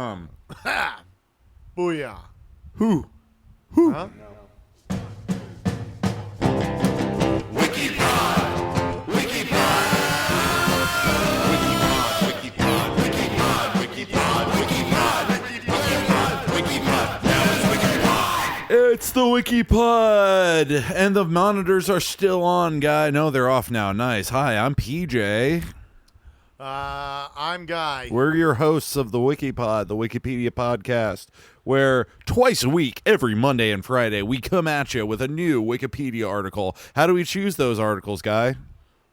Ha! Booyah. Who? Huh? It's the WikiPod, and the monitors are still on, guy. No, they're off now. Nice. Hi, I'm PJ. I'm Guy. We're your hosts of the WikiPod, the Wikipedia podcast, where twice a week, every Monday and Friday, we come at you with a new Wikipedia article. How do we choose those articles, Guy?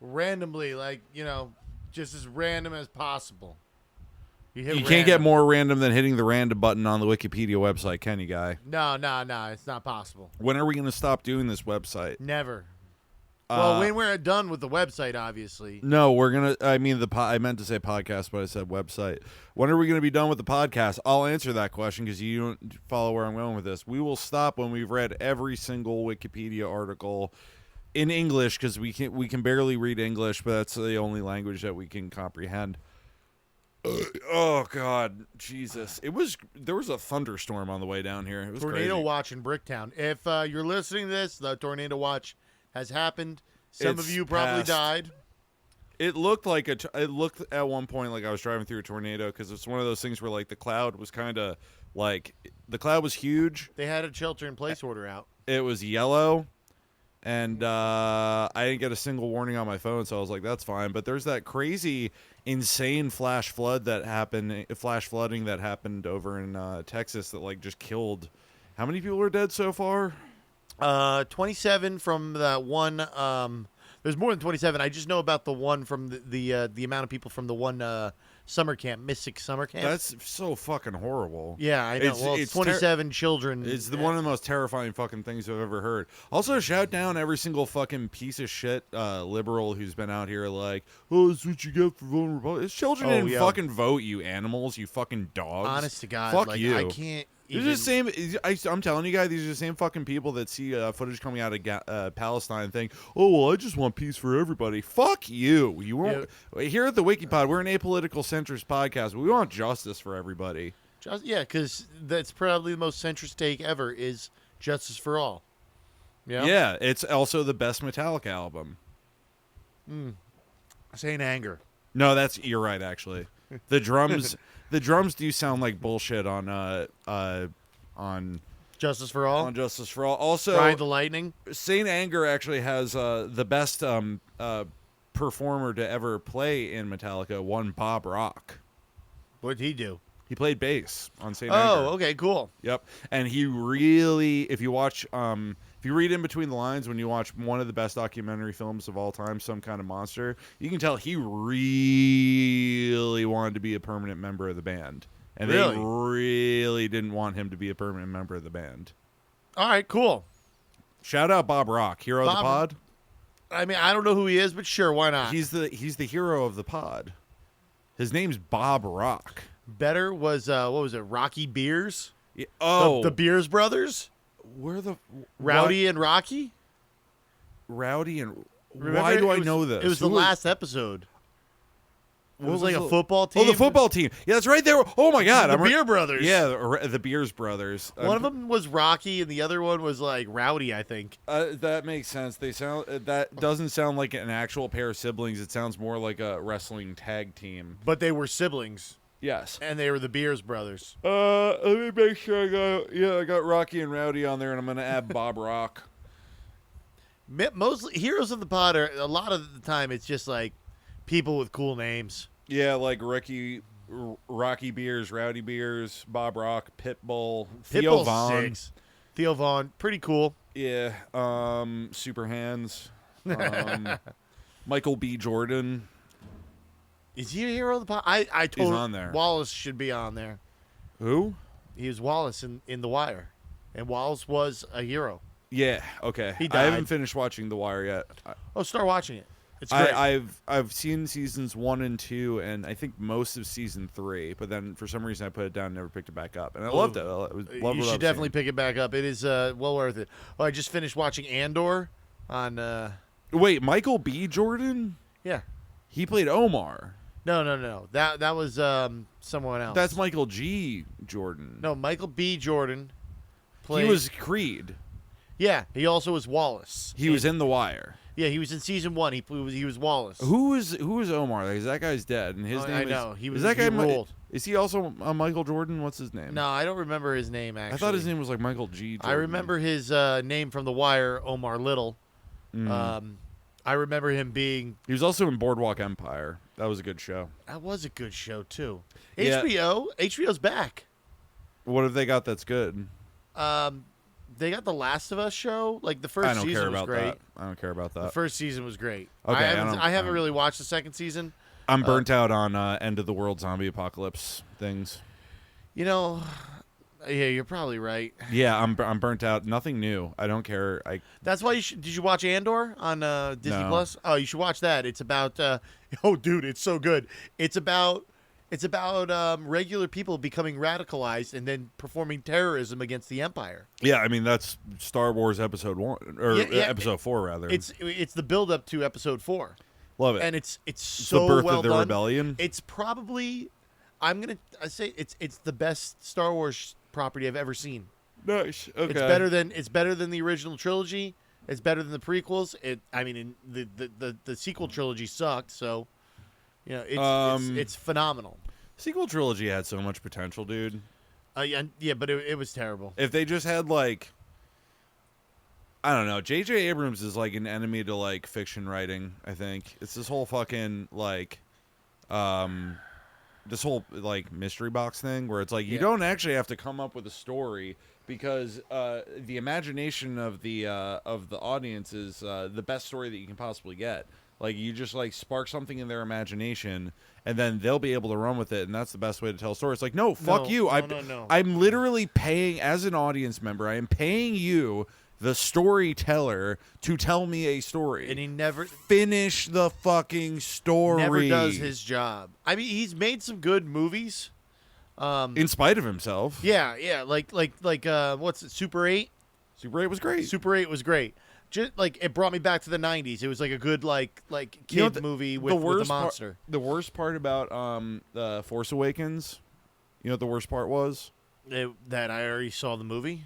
Randomly, just as random as possible. You can't get more random than hitting the random button on the Wikipedia website, can you, Guy? No, it's not possible. When are we going to stop doing this website? Never. Well, when we're done with the website, obviously. No, we're going to, I meant to say podcast, but I said website. When are we going to be done with the podcast? I'll answer that question because you don't follow where I'm going with this. We will stop when we've read every single Wikipedia article in English because we can barely read English, but that's the only language that we can comprehend. Oh God, Jesus! There was a thunderstorm on the way down here. It was tornado crazy. watch in Bricktown. If you're listening to this, the tornado watch has happened. Some of you probably died. It looked like it looked at one point like I was driving through a tornado because it's one of those things where like the cloud was kind of like the cloud was huge. They had a shelter-in-place order out. It was yellow, and I didn't get a single warning on my phone, so I was like, "That's fine." But there's that crazy, insane flash flooding that happened over in Texas that like just killed. How many people are dead so far? 27 from that one. There's more than 27. I just know about the one from the amount of people from the one summer camp, Mystic Summer Camp. That's so fucking horrible. Yeah, I know. It's 27 children. It's one of the most terrifying fucking things I've ever heard. Also, shout down every single fucking piece of shit liberal who's been out here like, oh, that's what you get for vulnerable. It's children didn't fucking vote, you animals, you fucking dogs. Honest to God. Fuck you. I can't. These are the same. I'm telling you guys, these are the same fucking people that see footage coming out of Palestine think, oh, well, I just want peace for everybody. Fuck you. You won't. Here at the WikiPod, we're an apolitical centrist podcast. We want justice for everybody. Because that's probably the most centrist take ever is justice for all. Yeah, it's also the best Metallica album. Saint Anger. No, you're right, actually. The drums do sound like bullshit on Justice for All. On Justice for All. Also, Ride the Lightning. Saint Anger actually has the best performer to ever play in Metallica, one Bob Rock. What'd he do? He played bass on Saint Anger. Oh, okay, cool. Yep. And he really, if you read in between the lines when you watch one of the best documentary films of all time, Some Kind of Monster, you can tell he really wanted to be a permanent member of the band. And they really didn't want him to be a permanent member of the band. All right, cool. Shout out Bob Rock, hero of the pod. I mean, I don't know who he is, but sure, why not? He's the hero of the pod. His name's Bob Rock. Better was what was it? Rocky Beers? Yeah. Oh, the Beers brothers. Rowdy and Rocky? Rowdy and Remember, why do I know this? It was the last episode. It was like a football team. Oh, the football team. Yeah, that's right there. Oh my God, the Beer Brothers. Yeah, the Beers brothers. One of them was Rocky, and the other one was like Rowdy, I think. That makes sense. That doesn't sound like an actual pair of siblings. It sounds more like a wrestling tag team. But they were siblings. Yes. And they were the Beers brothers. Let me make sure I got Rocky and Rowdy on there, and I'm going to add Bob Rock. Mostly, heroes of the pod are, a lot of the time, it's just like people with cool names. Yeah, like Rocky Beers, Rowdy Beers, Bob Rock, Pitbull, Theo Von. Theo Von, pretty cool. Yeah, Super Hands, Michael B. Jordan. Is he a hero of the pod? I totally. He's on there. Wallace should be on there. Who? He was Wallace in The Wire, and Wallace was a hero. Yeah. Okay. He died. I haven't finished watching The Wire yet. Start watching it. It's great. I've seen seasons 1 and 2, and I think most of season 3. But then for some reason I put it down, and never picked it back up, and I loved it. You should definitely pick it back up. It is well worth it. Oh, I just finished watching Andor on. Wait, Michael B. Jordan? Yeah. He played Omar. No. That was someone else. That's Michael G. Jordan. No, Michael B. Jordan played. He was Creed. Yeah, he also was Wallace. He was in The Wire. Yeah, he was in season 1. He was Wallace. Who was Omar? Like, that guy's dead, and his name I is. know. He was. Is that guy? Ruled. Is he also Michael Jordan? What's his name? No, I don't remember his name. Actually, I thought his name was like Michael G. Jordan. I remember his name from The Wire, Omar Little. I remember him being. He was also in Boardwalk Empire. That was a good show. That was a good show too. Yeah. HBO's back. What have they got that's good? They got the Last of Us show. Like the first season was great. I don't care about The that. first season was great. Okay, I haven't really watched the second season. I'm burnt out on end of the world zombie apocalypse things. You know, yeah, you're probably right. Yeah, I'm burnt out. Nothing new. I don't care. That's why did you watch Andor on Disney No. Plus? Oh, you should watch that. It's about oh, dude, it's so good. It's about regular people becoming radicalized and then performing terrorism against the Empire. Yeah, I mean that's Star Wars Episode 1 or Episode 4 rather. It's the build up to Episode 4. Love it. And it's so the birth well of the done. rebellion. It's probably I say it's the best Star Wars property I've ever seen. Nice. Okay. It's better than the original trilogy. It's better than the prequels. The sequel trilogy sucked, so you know it's phenomenal. Sequel trilogy had so much potential, dude. Yeah, but it was terrible. If they just had like, I don't know, J.J. Abrams is like an enemy to like fiction writing. I think it's this whole fucking like, this whole like mystery box thing where it's like you don't actually have to come up with a story because the imagination of the audience is the best story that you can possibly get. Like you just like spark something in their imagination, and then they'll be able to run with it, and that's the best way to tell a story. It's like, no, fuck you. No. I'm literally paying as an audience member. I am paying you, the storyteller, to tell me a story. And he never finish the fucking story. Never does his job. I mean, he's made some good movies. In spite of himself. Yeah, like what's it? Super 8? Super 8 was great. Super 8 was great. Just like it brought me back to the 90s. It was like a good like kid movie with the monster. The worst part about the Force Awakens, you know what the worst part was? That I already saw the movie.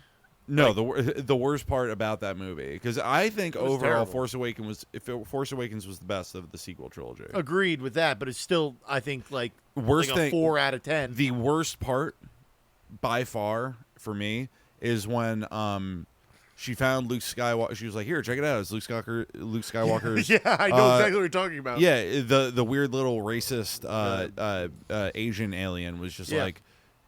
No, the worst part about that movie, because I think overall terrible. Force Awakens was the best of the sequel trilogy. Agreed with that, but it's still I think like Worst a thing, 4 out of 10. The worst part, by far for me, is when she found Luke Skywalker. She was like, "Here, check it out. It's Luke Skywalker's." Yeah, I know exactly what you're talking about. Yeah, the weird little racist Asian alien was just like,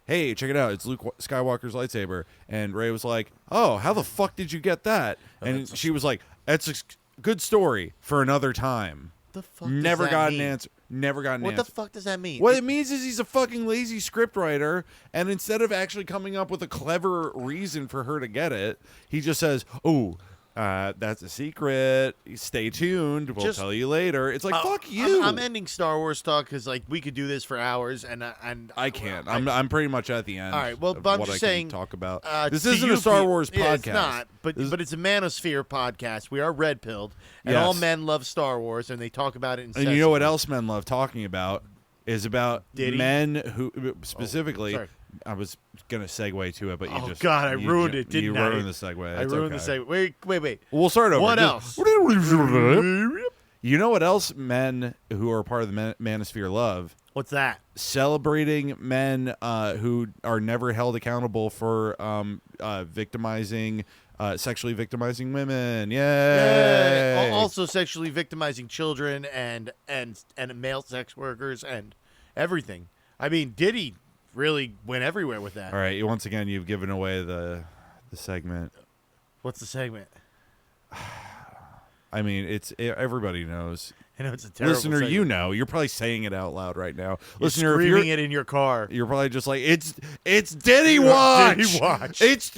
"Hey, check it out. It's Luke Skywalker's lightsaber." And Rey was like, "Oh, how the fuck did you get that?" And she was like, "That's a good story for another time." The fuck Never does that got mean? an answer. Never got an What answer. the fuck does that mean? What it means is he's a fucking lazy scriptwriter, and instead of actually coming up with a clever reason for her to get it, he just says, "Oh, that's a secret. Stay tuned. We'll tell you later." It's like, fuck you. I'm ending Star Wars talk because like we could do this for hours, and I can't. I'm pretty much at the end. All right. Well, of but I'm what just I saying. can talk about. This to isn't you a Star pe- Wars Yeah, podcast. it's not. But it's a Manosphere podcast. We are red pilled, and Yes. all men love Star Wars, and they talk about it. And you know what else men love talking about is about Diddy? men who specifically. sorry. I was gonna segue to it, but you Oh, just God, I ruined it, You didn't I? ruined the segue. I It's ruined okay. the segue. Wait. We'll start over. What Just- else? You know what else men who are part of the Manosphere love? What's that? Celebrating men who are never held accountable for sexually victimizing women. Yay! Also, sexually victimizing children and male sex workers and everything. I mean, Diddy really went everywhere with that. All right. Once again, you've given away the segment. What's the segment? I mean, everybody knows. I know it's a terrible Listener, segment. you know. You're probably saying it out loud right now. You're Listener, screaming it in your car. you're probably just like, it's Diddy Watch. Diddy Watch. It's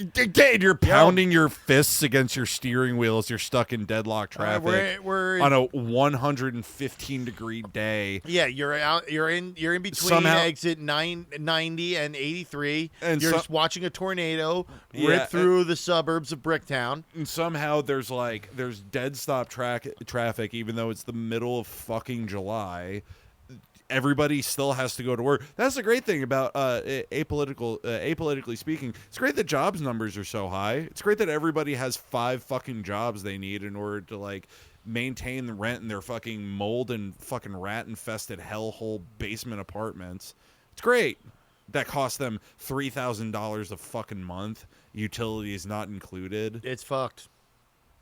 you're pounding your fists against your steering wheel as you're stuck in deadlock traffic We're on a 115-degree day. yeah, you're out. You're in between Somehow- exit 990 and 83. And you're so- just watching a tornado Yeah, rip through the suburbs of Bricktown. And somehow there's dead stop traffic, even though it's the middle of fucking July. everybody still has to go to work. That's the great thing about apolitically speaking. It's great that jobs numbers are so high. It's great that everybody has 5 fucking jobs they need in order to like maintain the rent in their fucking mold and fucking rat infested hellhole basement apartments. It's great. That costs them $3,000 a fucking month. Utilities not included. It's fucked.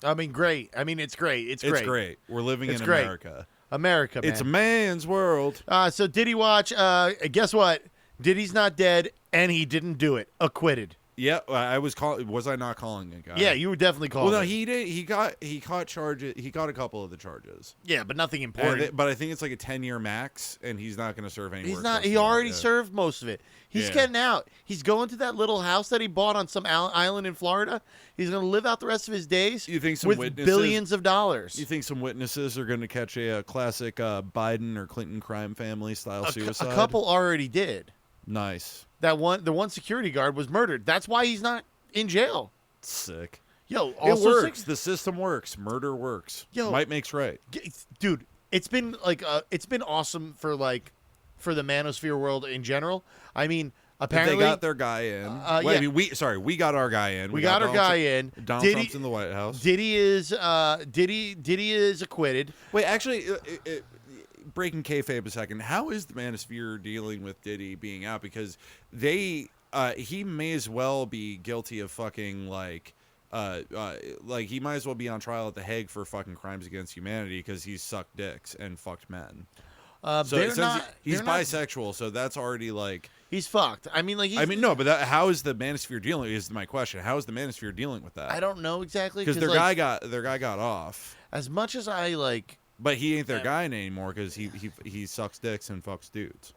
I mean, great. I mean, it's great. It's great. It's great. We're living in great. America. America, man. It's a man's world. So Diddy watch. Guess what? Diddy's not dead, and he didn't do it. Acquitted. Yeah, I was calling. Was I not calling a guy? Yeah, you were definitely calling. Well, no, it. he did. He caught charges. He got a couple of the charges. Yeah, but nothing important. But I think it's like a 10-year max, and he's not going to serve any. He's not. He already served most of it. He's getting out. He's going to that little house that he bought on some island in Florida. He's going to live out the rest of his days. You think some with witnesses, billions of dollars? You think some witnesses are going to catch a classic Biden or Clinton crime family style suicide? A couple already did. Nice. The one security guard was murdered. That's why he's not in jail. Sick. Yo, also it works. The system works. Murder works. Yo, might makes right. Dude, it's been awesome for the manosphere world in general. I mean, apparently they got their guy in. I mean, we got our guy in. We got our guy in. Donald Trump's in the White House. Diddy is acquitted. Wait, actually, breaking kayfabe a second. How is the manosphere dealing with Diddy being out? Because he may as well be guilty of fucking like he might as well be on trial at the Hague for fucking crimes against humanity because he's sucked dicks and fucked men. He's bisexual, so that's already like he's fucked. I mean, but how is the manosphere dealing? Is my question. How is the manosphere dealing with that? I don't know exactly because their guy got off. As much as I like, but he ain't their guy anymore because he sucks dicks and fucks dudes.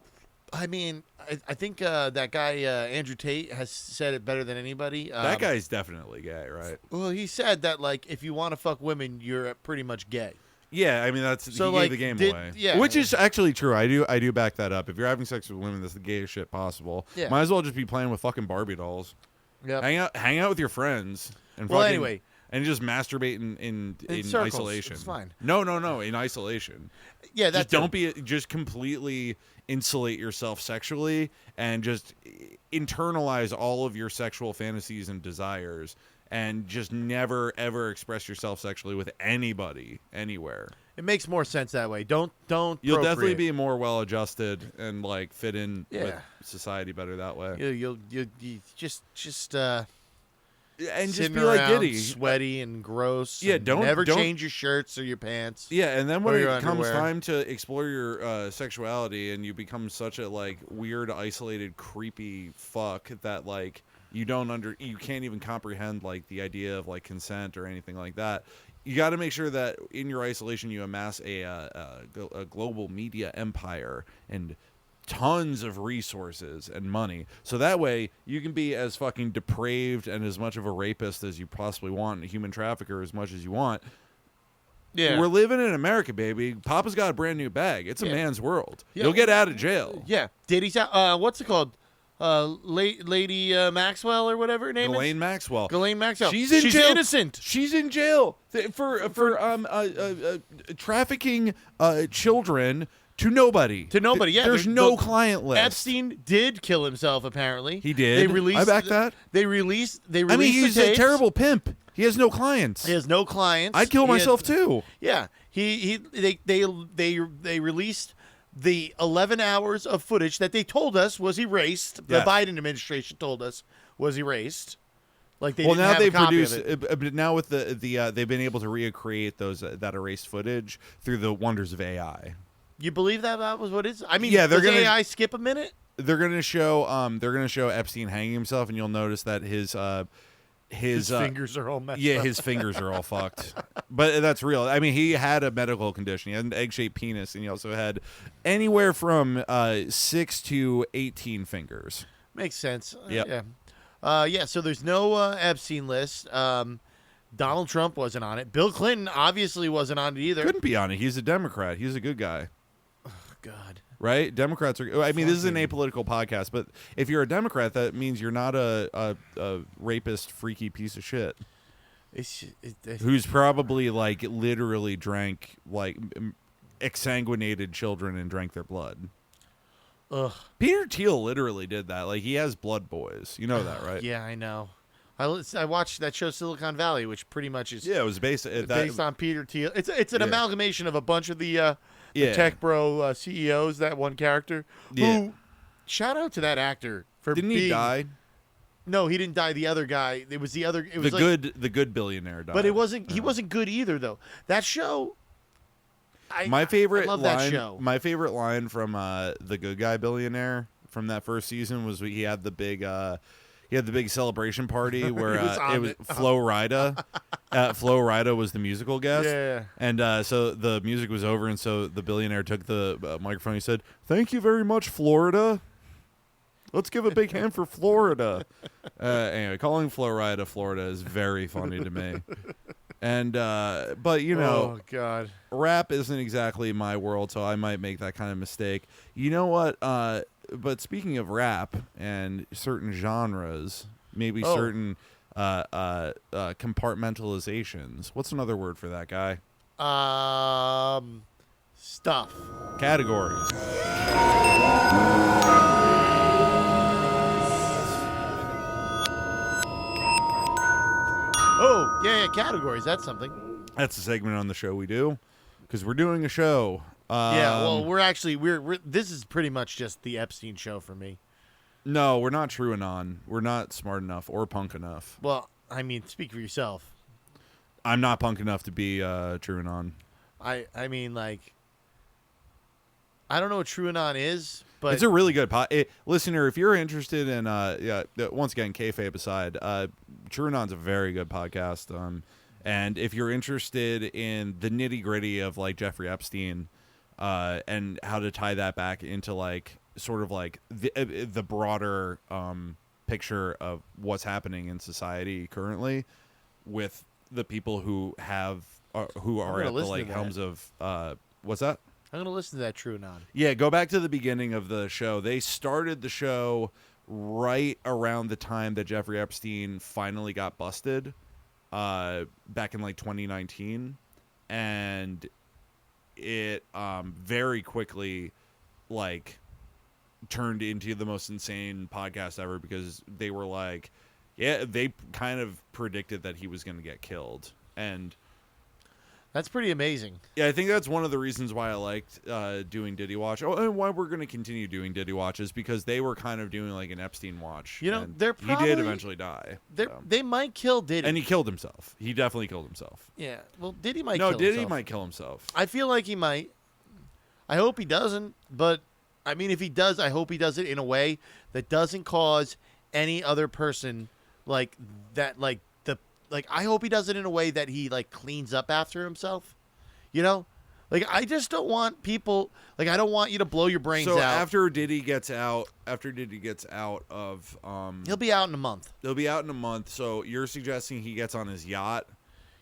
I mean, I think that guy Andrew Tate has said it better than anybody. That guy's definitely gay, right? Well, he said that like if you want to fuck women, you're pretty much gay. Yeah, I mean he gave the game away. Yeah, which is actually true. I do back that up. If you're having sex with women, that's the gayest shit possible. Yeah. Might as well just be playing with fucking Barbie dolls. Yeah. Hang out with your friends and anyway. And just masturbate in circles. isolation. It's fine. No, in isolation. Yeah, that's just completely insulate yourself sexually and just internalize all of your sexual fantasies and desires and just never ever express yourself sexually with anybody anywhere. It makes more sense that way. Don't You'll definitely be more well adjusted and like fit in with society better that way. You just and just be like Diddy, sweaty and gross. Yeah, and don't change your shirts or your pants. Yeah, and then when it comes time to explore your sexuality, and you become such a like weird, isolated, creepy fuck that like you can't even comprehend like the idea of like consent or anything like that. You got to make sure that in your isolation you amass a global media empire and tons of resources and money, so that way you can be as fucking depraved and as much of a rapist as you possibly want, and a human trafficker as much as you want. Yeah, we're living in America, baby. Papa's got a brand new bag. It's a man's world. You'll get out of jail. Yeah, Diddy's out. What's it called? Lady Maxwell or whatever her name is. Ghislaine Maxwell. Ghislaine Maxwell. She's jail. Innocent. She's in jail for trafficking children. To nobody. Yeah. There's no client list. Epstein did kill himself, apparently. He did. I back that. They released I mean, he's a terrible pimp. He has no clients. I'd kill myself too. Yeah. They released the 11 hours of footage that they told us was erased. The Biden administration told us was erased. Like they didn't have a copy of it. But now with the they've been able to recreate that erased footage through the wonders of AI. You believe that was what it is? I mean, yeah, does AI skip a minute? They're gonna show Epstein hanging himself, and you'll notice that his fingers are all messed up. Yeah, his fingers are all fucked. But that's real. I mean, he had a medical condition. He had an egg-shaped penis, and he also had anywhere from 6 to 18 fingers. Makes sense. Yep. Yeah. So there's no Epstein list. Donald Trump wasn't on it. Bill Clinton obviously wasn't on it either. Couldn't be on it. He's a Democrat. He's a good guy. God. Right? Democrats are... I mean, this is an apolitical podcast, but if you're a Democrat, that means you're not a rapist, freaky piece of shit. Who's probably, like, literally drank, like, exsanguinated children and drank their blood. Ugh. Peter Thiel literally did that. Like, he has Blood Boys. You know that, right? Yeah, I know. I watched that show Silicon Valley, which pretty much is Yeah, it was based based on Peter Thiel. It's an Yeah. amalgamation of a bunch of the Yeah. tech bro CEOs. That one character. Yeah. Who, shout out to that actor for Didn't being, he die? No, he didn't die. The other guy. It was the other. It was The good billionaire died. but it wasn't. He wasn't good either, though. That show. My favorite I love line. that show. My favorite line from the Good Guy Billionaire from that first season was he had the big celebration party where it was Flo Rida. Flo Rida was the musical guest. Yeah. And so the music was over, and so the billionaire took the microphone. He said, "Thank you very much, Florida. Let's give a big hand for Florida." Anyway, calling Flo Rida Florida is very funny to me. And but Oh God. rap isn't exactly my world, so I might make that kind of mistake. You know what? But speaking of rap and certain genres, maybe certain compartmentalizations. What's another word for that, guy? Stuff. Categories. Oh yeah, categories. That's something. That's a segment on the show we do because we're doing a show. Yeah. Well, we're this is pretty much just the Epstein show for me. No, we're not true anon. We're not smart enough or punk enough. Well, I mean, speak for yourself. I'm not punk enough to be true anon. I mean, like, I don't know what TrueAnon is, but It's a really good listener. If you're interested in, once again, kayfabe aside, TrueAnon's a very good podcast. And if you're interested in the nitty gritty of like Jeffrey Epstein, and how to tie that back into like sort of like the broader picture of what's happening in society currently, with the people who are at the like helms of what's that? I'm gonna listen to that TrueAnon. Yeah, go back to the beginning of the show. They started the show right around the time that Jeffrey Epstein finally got busted, back in like 2019, and it very quickly like turned into the most insane podcast ever because they were like, yeah, they kind of predicted that he was going to get killed. And That's pretty amazing. yeah, I think that's one of the reasons why I liked doing Diddy Watch. Oh, and why we're going to continue doing Diddy Watch is because they were kind of doing like an Epstein watch. You know, and they're he probably, did eventually die. They might kill Diddy. And he killed himself. He definitely killed himself. Yeah. Well, Diddy might No, kill Diddy himself. might kill himself. I feel like he might. I hope he doesn't, but I mean, if he does, I hope he does it in a way that doesn't cause any other person like that, I hope he does it in a way that he like cleans up after himself. You know, like I just don't want people like I don't want you to blow your brains So out. after Diddy gets out of He'll be out in a month. he'll be out in a month. So you're suggesting he gets on his yacht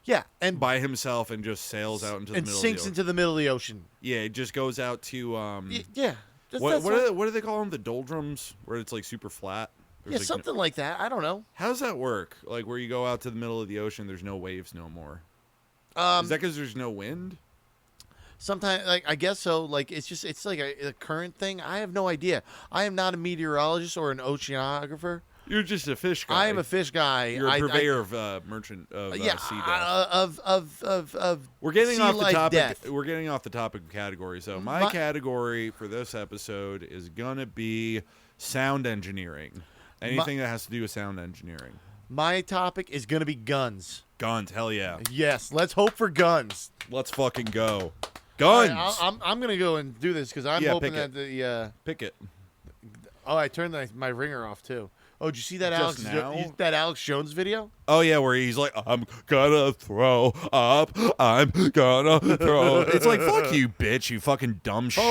Yeah, and by himself and just sails out into the and middle sinks of the into the middle of the ocean. Yeah, it just goes out to Yeah, what do they call them? The doldrums, where it's like super flat. Yeah, something like that. I don't know. How does that work? Like where you go out to the middle of the ocean, there's no waves no more. Is that because there's no wind? Sometimes, like I guess so. Like it's like a current thing. I have no idea. I am not a meteorologist or an oceanographer. You're just a fish guy. I am a fish guy. You're a purveyor of merchant of sea death. Of We're getting sea off the life topic. death. We're getting off the topic of categories. So my category for this episode is gonna be sound engineering. Anything that has to do with sound engineering. My topic is gonna be guns. Guns, hell yeah. Yes, let's hope for guns. Let's fucking go. Guns. Right, I'm gonna go and do this because I'm hoping that the pick it. Oh, I turned my ringer off too. Oh, did you see that Just Alex Jones video? Oh yeah, where he's like, I'm gonna throw up. I'm gonna throw. It's like, fuck you, bitch. You fucking dumb shit.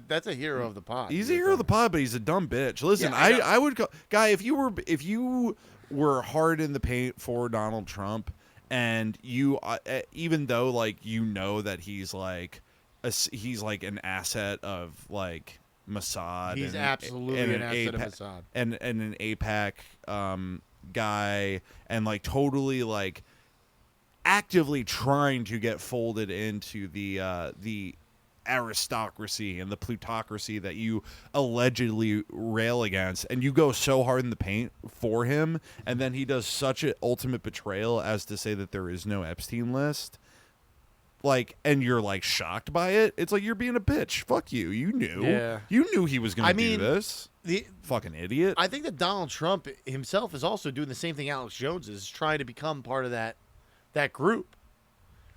That's a hero of the pod. He's a hero of the pod, but he's a dumb bitch. Listen, Yeah, I would go, guy. If you were hard in the paint for Donald Trump, and you, even though like you know that he's like an asset of like Mossad. He's absolutely an asset of Mossad. And an AIPAC guy, and like totally like actively trying to get folded into the aristocracy and the plutocracy that you allegedly rail against, and you go so hard in the paint for him, and then he does such an ultimate betrayal as to say that there is no Epstein list, like, and you're like shocked by it. It's like, you're being a bitch. Fuck you. You knew he was gonna do this. The fucking idiot. I think that Donald Trump himself is also doing the same thing Alex Jones is, trying to become part of that group.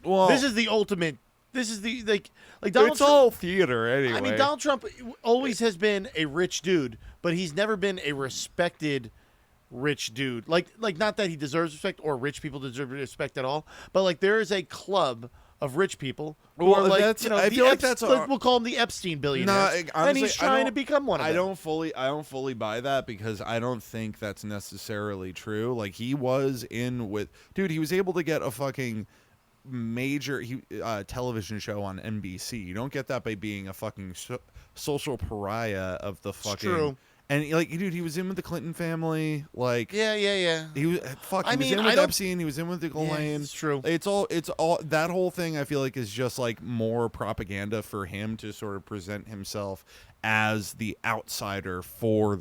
Well, this is the ultimate. This is the like Donald it's Trump, all theater anyway. I mean, Donald Trump always has been a rich dude, but he's never been a respected rich dude. Like not that he deserves respect or rich people deserve respect at all, but like there is a club of rich people who are like, I feel like that's we'll call him the Epstein billionaires. Honestly, and he's trying to become one of them. I don't fully buy that, because I don't think that's necessarily true. Like, he was in with, dude, he was able to get a fucking major television show on NBC. You don't get that by being a fucking social pariah of the fucking. It's true. And like, dude, he was in with the Clinton family. Like, yeah. He was in with Epstein. He was in with the Ghislaine. It's true. It's all that whole thing. I feel like is just like more propaganda for him to sort of present himself as the outsider for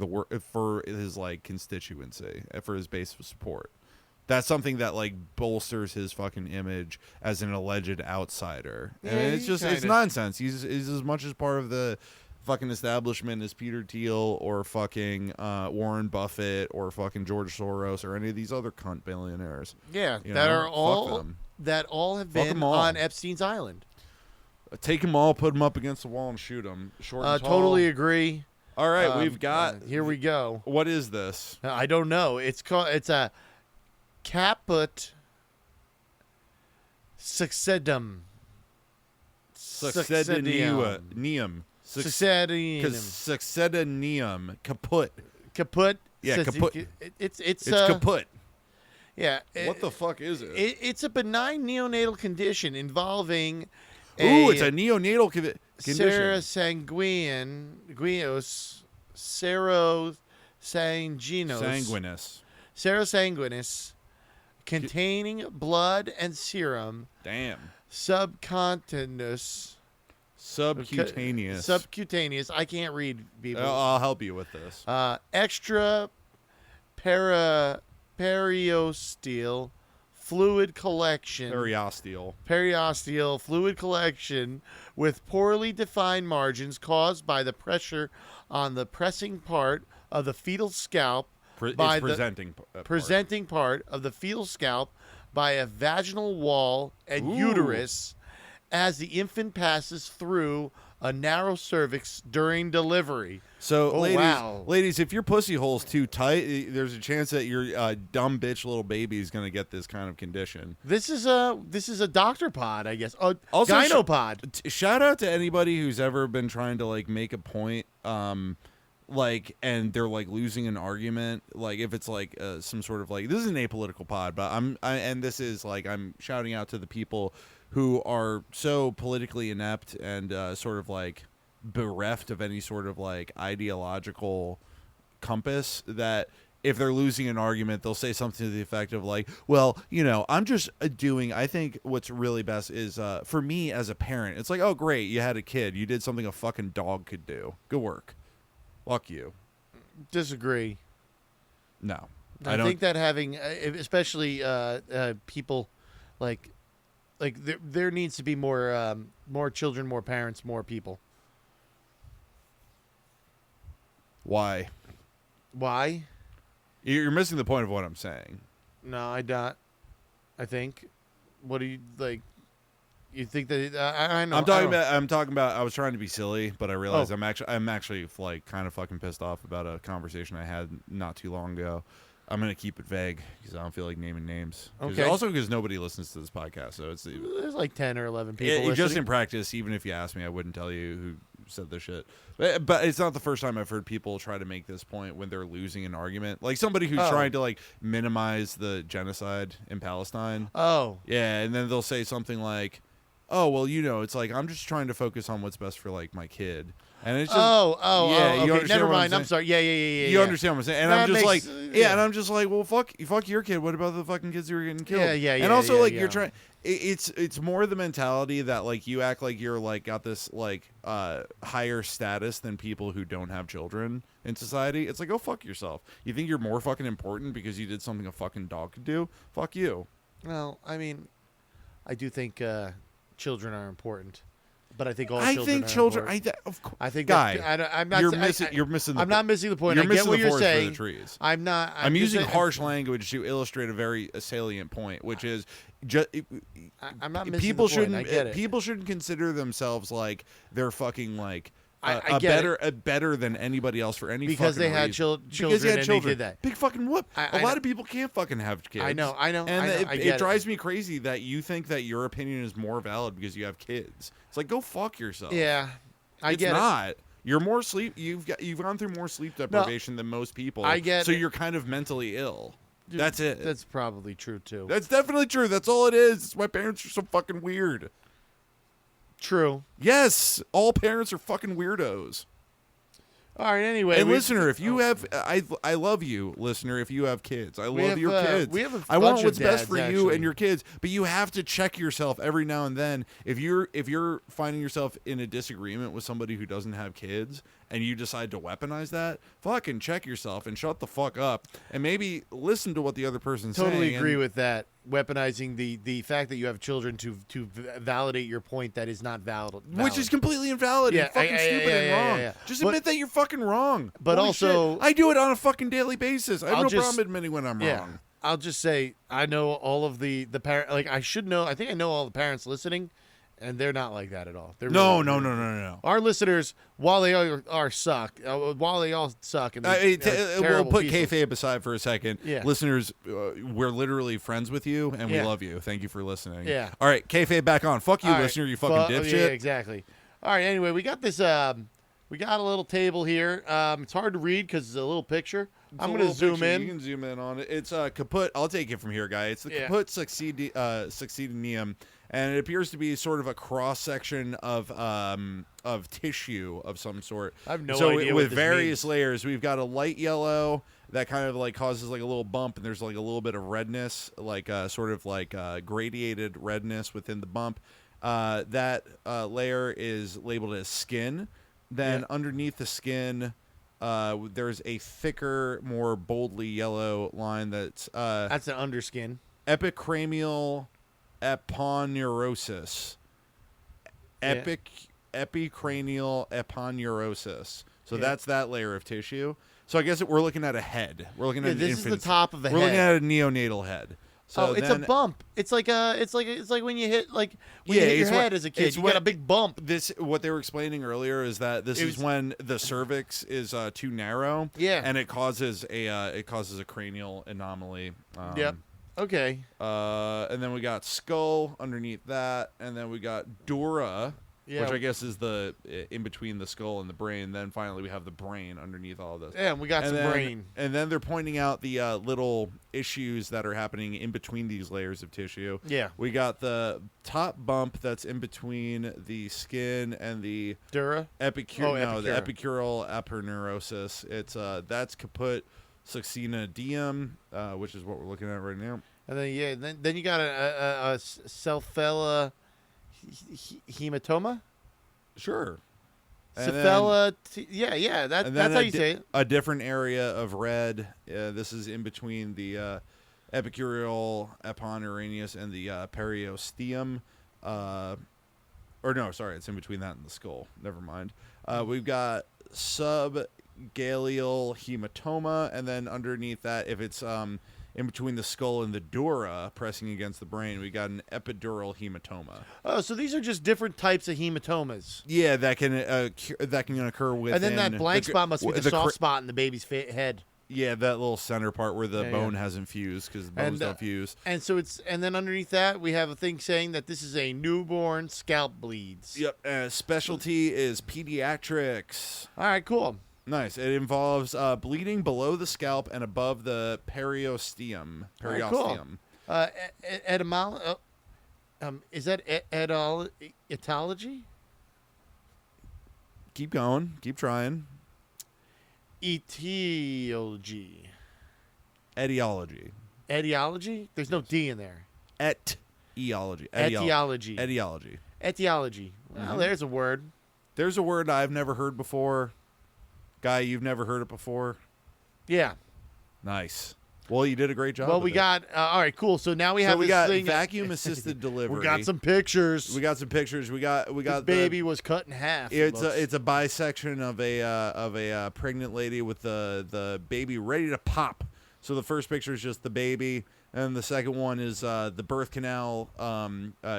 his like constituency, for his base of support. That's something that like bolsters his fucking image as an alleged outsider. And it's nonsense. He's as much as part of the fucking establishment as Peter Thiel or fucking Warren Buffett or fucking George Soros or any of these other cunt billionaires. Yeah, that all have been on Epstein's island. Take them all, put them up against the wall, and shoot them. Short and tall. Totally agree. All right, we've got. Here we go. What is this? I don't know. It's a Caput Succedaneum. Succedaneum. Succedaneum. Caput. Yeah, Caput. It's Caput. Yeah. What the fuck is it? It's a benign neonatal condition involving. It's a neonatal condition. Serosanguinus, containing blood and serum. Damn. Subcutaneous. I can't read, people. I'll help you with this. Extra periosteal fluid collection. Periosteal fluid collection with poorly defined margins caused by the pressure on the pressing part of the fetal scalp presenting part of the fetal scalp by a vaginal wall and uterus as the infant passes through a narrow cervix during delivery. So, ladies, if your pussy hole's too tight, there's a chance that your dumb bitch little baby is going to get this kind of condition. This is a doctor pod, I guess. Also, gynopod. Shout out to anybody who's ever been trying to like make a point, like, and they're like losing an argument. Like, if it's like some sort of like, this is an apolitical pod, but I'm shouting out to the people who are so politically inept and sort of like bereft of any sort of like ideological compass, that if they're losing an argument, they'll say something to the effect of like, well, I'm just I think what's really best is for me as a parent, it's like, oh, great, you had a kid. You did something a fucking dog could do. Good work. Fuck you. Disagree. No. I think that having, especially people like there needs to be more children, more parents, more people. Why? You're missing the point of what I'm saying. No, I don't. I think. What do you like? You think that I know? I'm talking about. I was trying to be silly, but I realized I'm actually like kind of fucking pissed off about a conversation I had not too long ago. I'm gonna keep it vague because I don't feel like naming names. Okay. Also, because nobody listens to this podcast, so there's like 10 or 11 people. Just in practice, even if you asked me, I wouldn't tell you who said this shit. But it's not the first time I've heard people try to make this point when they're losing an argument. Like somebody who's trying to like minimize the genocide in Palestine. Oh, yeah, and then they'll say something like, oh well, it's like I'm just trying to focus on what's best for like my kid, and it's just okay, never mind. I'm sorry. Yeah. You understand what I'm saying? And I'm just like, and I'm just like, well, fuck your kid. What about the fucking kids who are getting killed? Yeah. And also, like, you're trying. It's more the mentality that like you act like you're like got this like higher status than people who don't have children in society. It's like, go fuck yourself. You think you're more fucking important because you did something a fucking dog could do? Fuck you. Well, I mean, I do think children are important. But I think all I children think children. of course. I think guy. I'm not. You're missing. You're missing. I'm not missing the point. You're I missing get what the you're forest saying. for the trees. I'm not. I'm using harsh language to illustrate a very salient point, which is just. I'm not missing people the point. shouldn't. I get it. People shouldn't consider themselves like they're fucking like. I get better than anybody else for any because fucking they had reason. children Because they had children. They did that. Big fucking whoop. A lot of people can't fucking have kids. I know. And I it drives me crazy that you think that your opinion is more valid because you have kids. It's like, go fuck yourself. Yeah, it's not. You're more sleep. You've gone through more sleep deprivation than most people. I get. So you're kind of mentally ill. Dude, that's it. That's probably true too. That's definitely true. That's all it is. It's my parents are so fucking weird. True. Yes, all parents are fucking weirdos. All right. Anyway, and listener, if you have, I love you, listener. If you have kids, I love your kids. We have I want what's best dads, for actually. you and your kids, but you have to check yourself every now and then. If you're finding yourself in a disagreement with somebody who doesn't have kids, and you decide to weaponize that, fucking check yourself and shut the fuck up, and maybe listen to what the other person's saying. Totally agree with that. Weaponizing the fact that you have children to validate your point that is not valid. Which is completely invalid and fucking stupid and wrong. Just admit that you're fucking wrong. But Holy also, shit. I do it on a fucking daily basis. I have no problem admitting when I'm wrong. wrong. I'll just say I know all of the parent. Like I should know. I think I know all the parents listening. And they're not like that at all. They're no. Our listeners, while they all suck, and we'll put kayfabe aside for a second. Yeah. Listeners, we're literally friends with you, and we love you. Thank you for listening. Yeah. All right, kayfabe back on. Fuck you, all listener. Right. You fucking dipshit. Yeah, exactly. All right. Anyway, we got this. We got a little table here. It's hard to read because it's a little picture. I'm going to zoom in. You can zoom in on it. It's Caput. I'll take it from here, guy. It's the Caput Succedaneum. And it appears to be sort of a cross section of tissue of some sort. I have no So idea what with this various means. layers, we've got a light yellow that kind of like causes like a little bump, and there's like a little bit of redness, like sort of like gradiated redness within the bump. That layer is labeled as skin. Then underneath the skin, there's a thicker, more boldly yellow line that's an underskin. Epicranial aponeurosis. Epicranial aponeurosis. So that's that layer of tissue. So I guess we're looking at a head. We're looking at an this infant. is the top of a head. We're looking at a neonatal head. So it's a bump. It's like when you hit when you hit your head as a kid. You got a big bump. What they were explaining earlier is that this is when the cervix is too narrow. Yeah. And it causes a cranial anomaly. Yep. Okay. And then we got skull underneath that, and then we got dura, which I guess is the in between the skull and the brain. Then finally we have the brain underneath all of this. Yeah, we got some brain. And then they're pointing out the little issues that are happening in between these layers of tissue. Yeah. We got the top bump that's in between the skin and the dura. The epicural aponeurosis. It's that's Caput Succedaneum, which is what we're looking at right now. And then you got a Cephella hematoma. Sure. Cephella. That's how you say it. A different area of red. This is in between the epicural aponeurosis and the periosteum. It's in between that and the skull. Never mind. We've got subgaleal hematoma, and then underneath that, if it's in between the skull and the dura pressing against the brain, we got an epidural hematoma. Oh, so these are just different types of hematomas. Yeah, that can occur within. And then that blank spot must be the soft spot in the baby's head. Yeah, that little center part where the bone hasn't fused because the bones don't fuse. And so and then underneath that we have a thing saying that this is a newborn scalp bleeds. Yep. Specialty is pediatrics. All right, cool. Nice. It involves bleeding below the scalp and above the periosteum. Cool. Is that etology? Keep going. Keep trying. Etiology. Etiology. Etiology? There's no D in there. Etiology. Etiology. Etiology. Etiology. Well, there's a word. There's a word I've never heard before. Guy, you've never heard it before? Yeah. Nice. Well, you did a great job. Well, with we it. got all right. Cool. So now we have we this got thing. vacuum assisted delivery. We got some pictures. We got some pictures. We got This baby was cut in half. It's a bisection of a pregnant lady with the baby ready to pop. So the first picture is just the baby, and the second one is the birth canal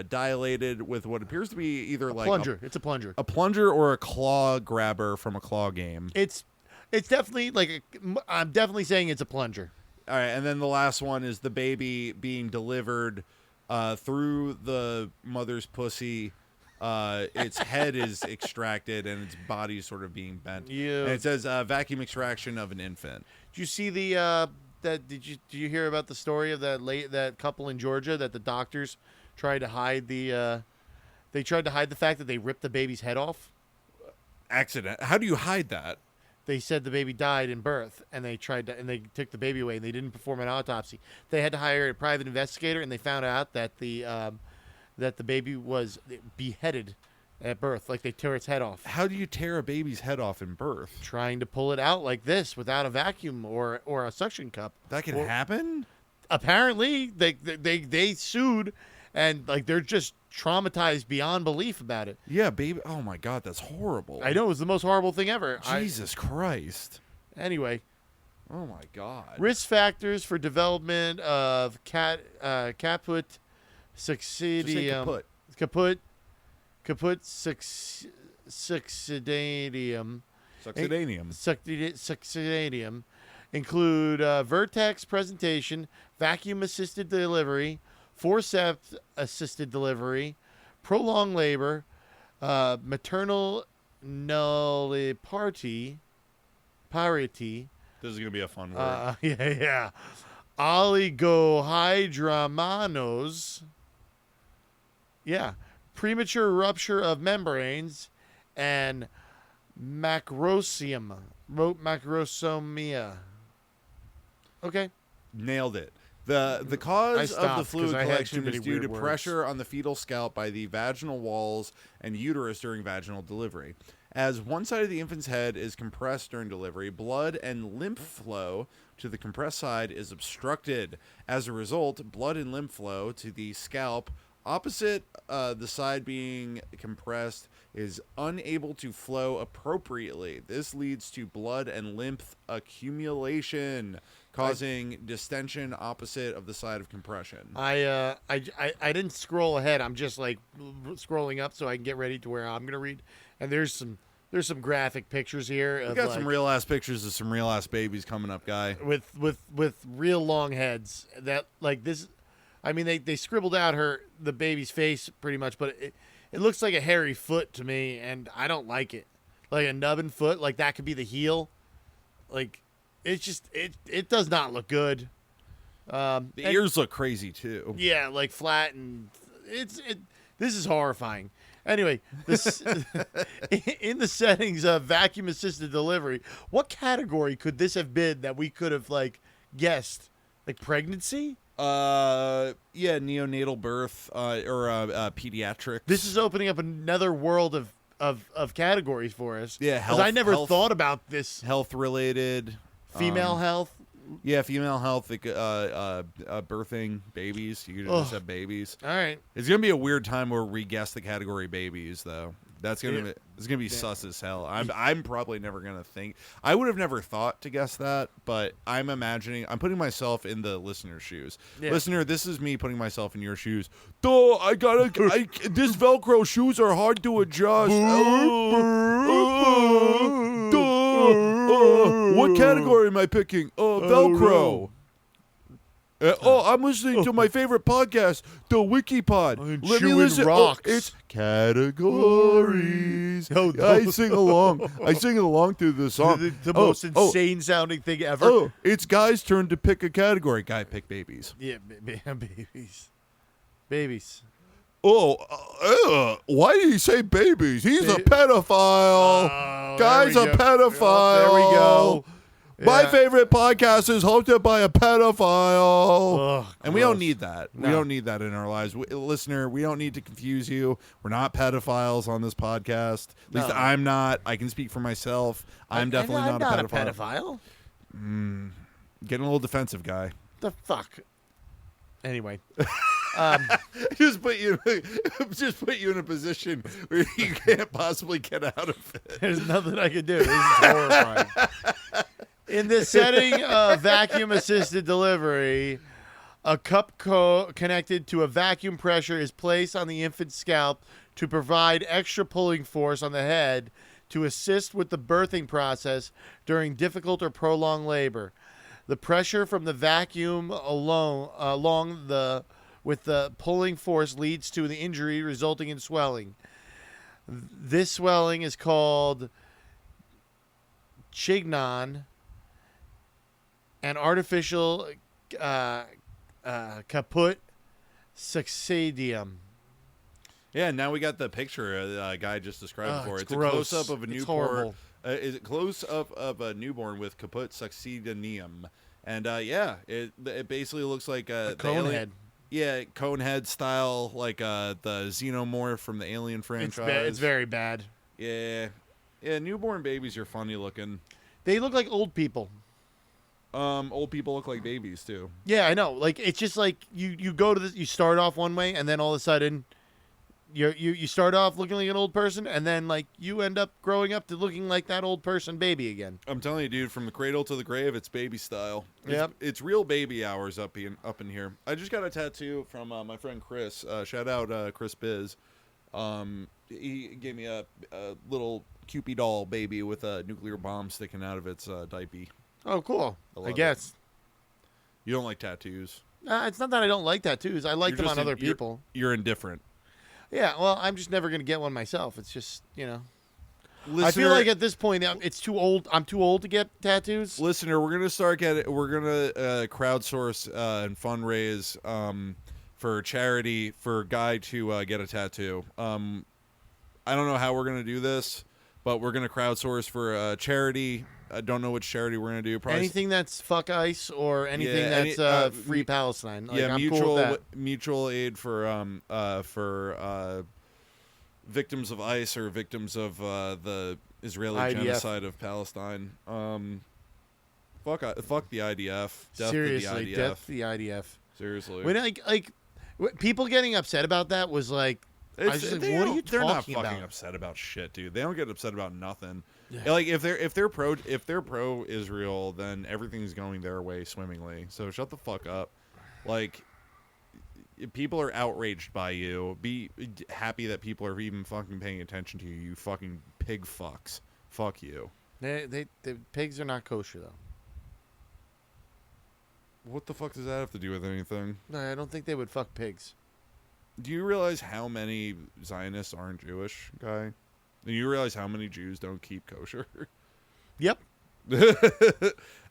dilated with what appears to be either like plunger. It's a plunger. A plunger or a claw grabber from a claw game. It's definitely like I'm definitely saying it's a plunger. All right, and then the last one is the baby being delivered through the mother's pussy. Its head is extracted and its body is sort of being bent. Yeah. And it says vacuum extraction of an infant. Did you see the did you hear about the story of that couple in Georgia that the doctors tried to hide the fact that they ripped the baby's head off? Accident. How do you hide that? They said the baby died in birth, and they took the baby away, and they didn't perform an autopsy. They had to hire a private investigator, and they found out that the baby was beheaded at birth, like they tore its head off. How do you tear a baby's head off in birth? Trying to pull it out like this without a vacuum or a suction cup. That can happen? Apparently, they sued, and like they're just traumatized beyond belief about it. Yeah, baby. Oh my God, that's horrible. I know, it was the most horrible thing ever. Jesus Christ. Anyway. Oh my God. Risk factors for development of Caput, Succedaneum. Caput, Succedaneum. Succedaneum include vertex presentation, vacuum assisted delivery, forceps assisted delivery, prolonged labor, maternal nulliparity. This is going to be a fun word. Yeah. Oligohydramnios. Yeah. Premature rupture of membranes and macrosomia. Okay. Nailed it. The cause of the fluid collection is due to words. pressure on the fetal scalp by the vaginal walls and uterus during vaginal delivery. As one side of the infant's head is compressed during delivery, blood and lymph flow to the compressed side is obstructed. As a result, blood and lymph flow to the scalp opposite the side being compressed is unable to flow appropriately. This leads to blood and lymph accumulation, causing distension opposite of the side of compression. I didn't scroll ahead. I'm just like scrolling up so I can get ready to where I'm gonna read. And there's some graphic pictures here. We got some real ass pictures of some real ass babies coming up, guy. With real long heads. That like this. I mean, they scribbled out the baby's face pretty much, but it looks like a hairy foot to me, and I don't like it. Like a nubbin foot, like that could be the heel. Like it's just it does not look good. The ears look crazy too. Yeah, like flat, and this is horrifying. Anyway, this in the settings of vacuum assisted delivery, what category could this have been that we could have like guessed? Like pregnancy? Yeah, neonatal birth or pediatrics. This is opening up another world of categories for us. Yeah, because I never thought about this. Health related, female health. Yeah, female health, like, birthing babies. You could just have babies. All right. It's gonna be a weird time where we guess the category babies, though. It's gonna be sus as hell. I'm probably never gonna think. I would have never thought to guess that, but I'm putting myself in the listener's shoes. Yeah. Listener, this is me putting myself in your shoes. Duh, this Velcro shoes are hard to adjust. What category am I picking? Velcro. I'm listening to my favorite podcast, the WikiPod. Let me listen. Rocks. It's categories. I sing along. I sing along through the song. The most insane sounding thing ever. It's Guy's turn to pick a category. Guy, pick babies. Yeah, babies. why did he say babies? He's a pedophile. Oh, Guy's a pedophile. Oh, there we go. My Yeah. favorite podcast is hosted by a pedophile. Ugh, And we don't gross. need that. We No. don't need that in our lives. Listener, we don't need to confuse you. We're not pedophiles on this podcast. At least No. I'm not. I can speak for myself. I'm definitely I'm not, not a pedophile. Getting a little defensive, guy. The fuck. Anyway, just put you in a position where you can't possibly get out of it. there's nothing I can do. This is horrifying. In the setting of vacuum-assisted delivery, a cup connected to a vacuum pressure is placed on the infant's scalp to provide extra pulling force on the head to assist with the birthing process during difficult or prolonged labor. The pressure from the vacuum with the pulling force leads to the injury, resulting in swelling. This swelling is called chignon, an artificial Caput Succedaneum. Yeah, now we got the picture the guy just described before. It's a gross. close-up of a It's newborn. horrible. Is it close-up of a newborn with Caput Succedaneum? And it basically looks like A cone head. Yeah, cone head style, like the xenomorph from the Alien franchise. It's very bad. Yeah, newborn babies are funny looking. They look like old people. Old people look like babies too. Yeah, I know. Like it's just like you go to this. You start off one way, and then all of a sudden, you start off looking like an old person, and then like you end up growing up to looking like that old person baby again. I'm telling you, dude, from the cradle to the grave, it's baby style. Yep. It's real baby hours up in here. I just got a tattoo from my friend Chris. Shout out Chris Biz. He gave me a little Cupid doll baby with a nuclear bomb sticking out of its diaper. Oh, cool. love I it. guess. You don't like tattoos. It's not that I don't like tattoos. I like You're them just on other people. You're indifferent. Yeah, well, I'm just never gonna get one myself. It's just Listener, I feel like at this point it's too old. I'm too old to get tattoos. Listener, we're gonna crowdsource and fundraise for charity for a guy to get a tattoo. I don't know how we're gonna do this, but we're gonna crowdsource for charity. I don't know which charity we're gonna do. Probably Anything that's fuck ice or anything that's free Palestine. Like, I'm cool with that. mutual aid for victims of ICE or victims of the Israeli IDF. genocide of Palestine. Fuck the IDF. Death Seriously, to the IDF. death to the IDF. Seriously. When people getting upset about that was like, I was just like, what are you They're not talking fucking about? upset about shit, dude. They don't get upset about nothing. Yeah. Like if they're pro Israel, then everything's going their way swimmingly. So shut the fuck up. Like if people are outraged by you. Be happy that people are even fucking paying attention to you. You fucking pig fucks. Fuck you. The pigs are not kosher though. What the fuck does that have to do with anything? No, I don't think they would fuck pigs. Do you realize how many Zionists aren't Jewish, guy? Do you realize how many Jews don't keep kosher? Yep.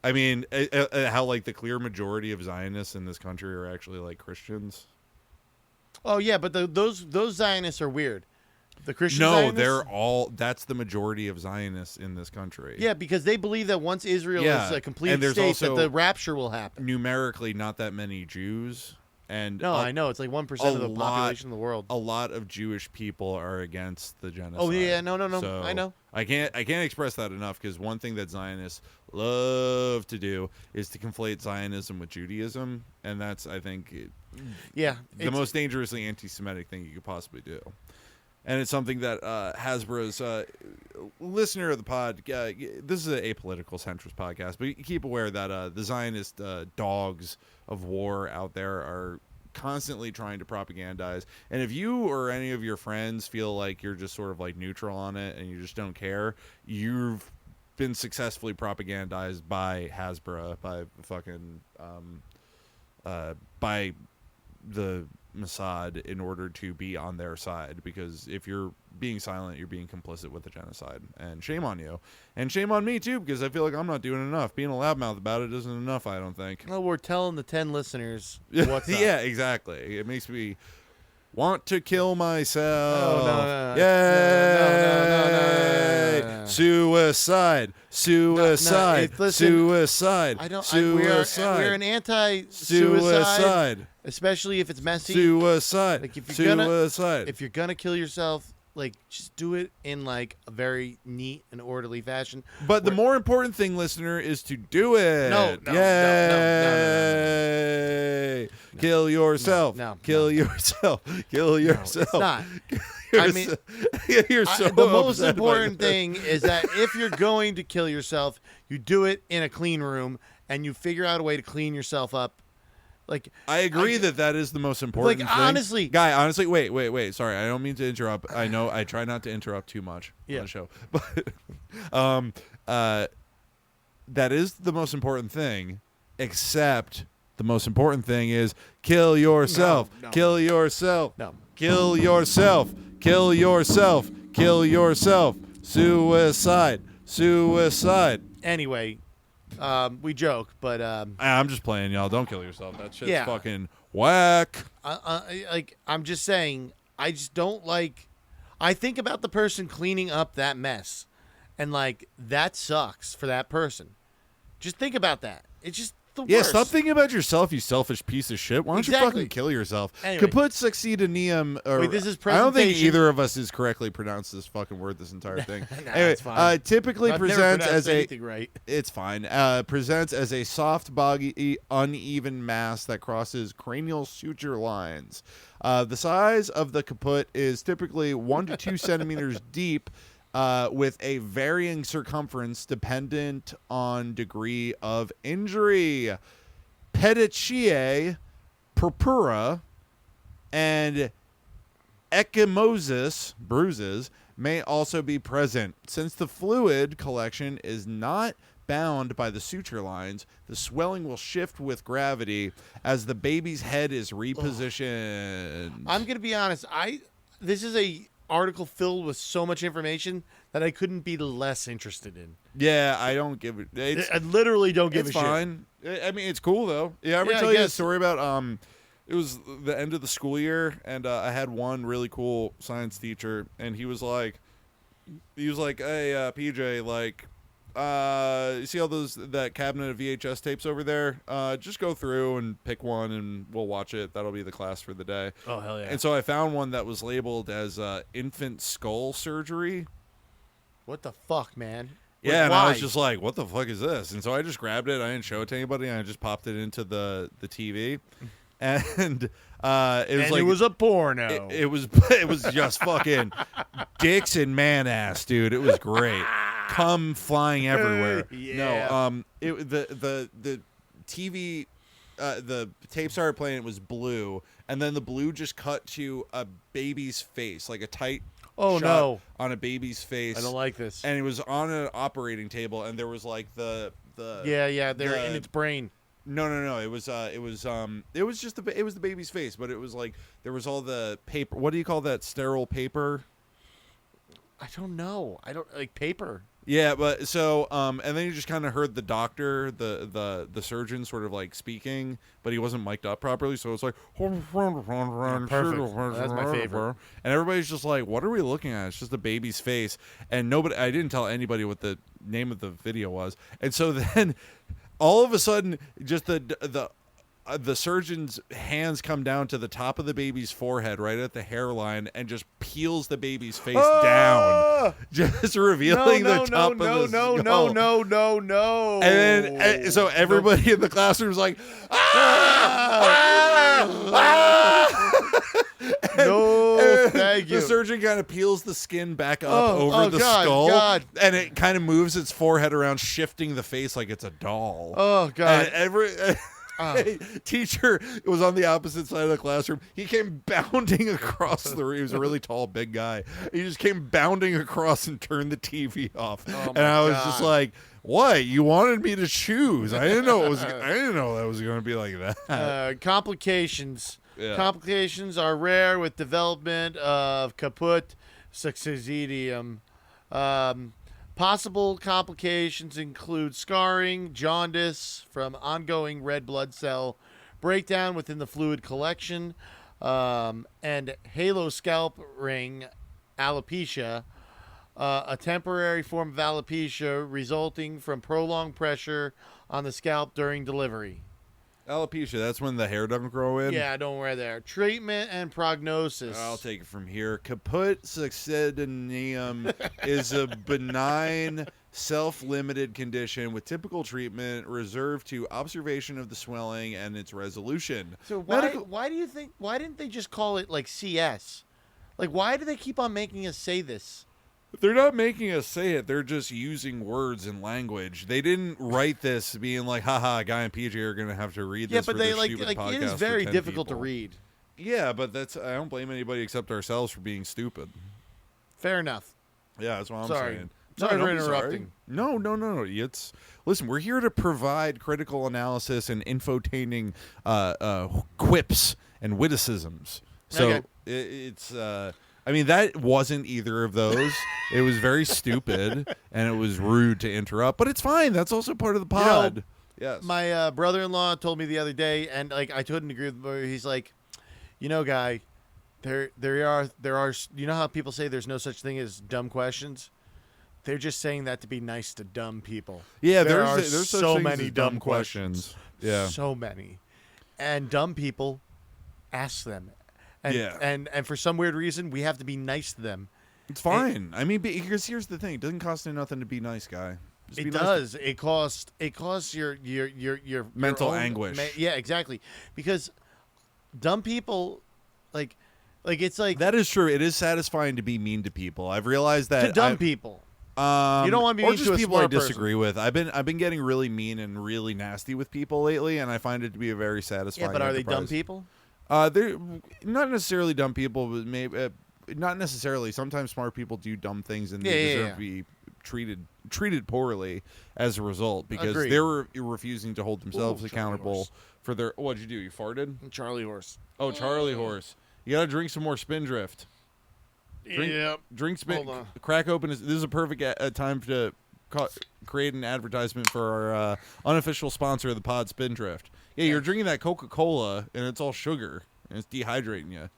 I mean, how like the clear majority of Zionists in this country are actually like Christians. Oh yeah, but those Zionists are weird. The Christian No, Zionists? they're all. That's the majority of Zionists in this country. Yeah, because they believe that once Israel is a complete and there's state, also that the rapture will happen. Numerically, not that many Jews. And No, I know. It's like 1% of the population of the world. A lot of Jewish people are against the genocide. Oh yeah, no. So I know. I can't express that enough because one thing that Zionists love to do is to conflate Zionism with Judaism, and that's I think the most dangerously anti-Semitic thing you could possibly do. And it's something that Hasbro's listener of the pod. This is an apolitical centrist podcast, but keep aware that the Zionist dogs of war out there are constantly trying to propagandize. And if you or any of your friends feel like you're just sort of like neutral on it and you just don't care, you've been successfully propagandized by Hasbro, by fucking by the Mossad in order to be on their side, because if you're being silent, you're being complicit with the genocide, and shame on you, and shame on me too, because I feel like I'm not doing enough. Being a loudmouth about it isn't enough, I don't think. Well, we're telling the 10 listeners what's up. Yeah, exactly. It makes me Want to kill myself. No. Yay! No. Suicide. Suicide. I don't. Suicide. We're an anti-suicide, Suicide. especially if it's messy. Suicide. Like if you're gonna kill yourself, like just do it in like a very neat and orderly fashion. But the more important thing, listener, is to do it. No. Yay! Kill yourself. Kill yourself. Kill yourself. It's not. I mean, you're so the most upset by important this. thing is that if you're going to kill yourself, you do it in a clean room and you figure out a way to clean yourself up. Like I agree that is the most important thing. Honestly, honestly, wait. Sorry, I don't mean to interrupt. I know I try not to interrupt too much on the show, but that is the most important thing. Except the most important thing is kill yourself. No. Kill yourself. No. Kill yourself. Kill yourself. Kill yourself. Suicide. Anyway, we joke, but I'm just playing, y'all. Don't kill yourself. That shit's fucking whack. I'm just saying, I just don't like. I think about the person cleaning up that mess, and like that sucks for that person. Just think about that. It's just the worst. Stop thinking about yourself, you selfish piece of shit. Why don't you fucking kill yourself? Anyway. Caput Succedaneum. Wait, this is I don't think presentation. either of us has correctly pronounced this fucking word this entire thing. Anyway, it's fine. typically I've never presents pronounced as a. anything right. It's fine. Presents as a soft, boggy, uneven mass that crosses cranial suture lines. The size of the caput is typically 1 to 2 centimeters deep, with a varying circumference dependent on degree of injury. Petechiae, purpura, and ecchymosis, bruises, may also be present. Since the fluid collection is not bound by the suture lines, the swelling will shift with gravity as the baby's head is repositioned. I'm gonna be honest. This is a article filled with so much information that I couldn't be less interested in. Yeah, I don't give it. I literally don't give a It's fine. I mean, it's cool though. Yeah, I ever tell you a story about it was the end of the school year, and I had one really cool science teacher, and he was like, hey, PJ, like, you see all that cabinet of VHS tapes over there? Just go through and pick one, and we'll watch it. That'll be the class for the day. Oh, hell yeah. And so I found one that was labeled as infant skull surgery. What the fuck, man? Yeah, and why? I was just like, what the fuck is this? And so I just grabbed it. I didn't show it to anybody. And I just popped it into the TV. And it was a porno. It was just fucking dicks and man ass, dude. It was great. Cum flying everywhere. Yeah. No, the TV, the tape started playing. It was blue, and then the blue just cut to a baby's face, like a tight. Oh, shot no. On a baby's face. I don't like this. And it was on an operating table, and there was like the they're in its brain. No. It was just it was the baby's face, but it was like there was all the paper. What do you call that? Sterile paper. I don't know. I don't like paper. Yeah, but so and then you just kind of heard the doctor, the surgeon, sort of like speaking, but he wasn't mic'd up properly, so it's like Perfect. That's my favorite. And everybody's just like, "What are we looking at?" It's just a baby's face, and I didn't tell anybody what the name of the video was, and so then all of a sudden, just the surgeon's hands come down to the top of the baby's forehead, right at the hairline, and just peels the baby's face down, just revealing the top of the skull. No. And then, so everybody in the classroom is like, thank you. The surgeon kind of peels the skin back up over the skull, and it kind of moves its forehead around, shifting the face like it's a doll. Oh, God. And teacher was on the opposite side of the classroom. He came bounding across the room. He was a really tall, big guy. He just came bounding across and turned the TV off. And I was just like, "What? You wanted me to choose? I didn't know that was going to be like that." Complications. Yeah. Complications are rare with development of Caput Succedaneum. Possible complications include scarring, jaundice from ongoing red blood cell breakdown within the fluid collection, and halo scalp ring alopecia, a temporary form of alopecia resulting from prolonged pressure on the scalp during delivery. Alopecia, that's when the hair doesn't grow in? Yeah, don't worry there. Treatment and prognosis. I'll take it from here. Caput Succedaneum is a benign, self-limited condition with typical treatment reserved to observation of the swelling and its resolution. So why do you think, why didn't they just call it like CS? Like, why do they keep on making us say this? They're not making us say it. They're just using words and language. They didn't write this being like, haha, Guy and PJ are going to have to read this. Yeah, but for they their like stupid podcast it is for very 10 difficult to people. read. Yeah, but I don't blame anybody except ourselves for being stupid. Fair enough. Yeah, that's what I'm Sorry. saying. Sorry for don't be sorry. interrupting. No. Listen, we're here to provide critical analysis and infotaining quips and witticisms. So Okay. it's I mean, that wasn't either of those. It was very stupid, and it was rude to interrupt. But it's fine. That's also part of the pod. Yes. My brother-in-law told me the other day, and like I couldn't agree with him. He's like, Guy, there are. You know how people say there's no such thing as dumb questions? They're just saying that to be nice to dumb people. Yeah, there's such so things many as dumb questions. Yeah. So many, and dumb people ask them. And, Yeah. and for some weird reason, we have to be nice to them. It's fine. I mean, because here's the thing: it doesn't cost you nothing to be nice, guy. Just be It nice does. It costs your Mental own anguish. Yeah, exactly. Because dumb people, like it's like That is true. It is satisfying to be mean to people. I've realized that to dumb people. You don't want to be or mean just to a people I smart person. disagree with. I've been getting really mean and really nasty with people lately, and I find it to be a very satisfying. Yeah, but are they dumb enterprise. people? They're not necessarily dumb people, but maybe not necessarily. Sometimes smart people do dumb things, and they deserve to be treated poorly as a result because Agreed. they're refusing to hold themselves Ooh, accountable Horse. for their. What'd you do? You farted? Charlie horse. Oh, Charlie horse. You gotta drink some more Spindrift. Yep. Drink spin. Hold on. Crack open. This is a perfect time to create an advertisement for our unofficial sponsor of the pod, Spindrift. Yeah, you're drinking that Coca-Cola, and it's all sugar, and it's dehydrating you.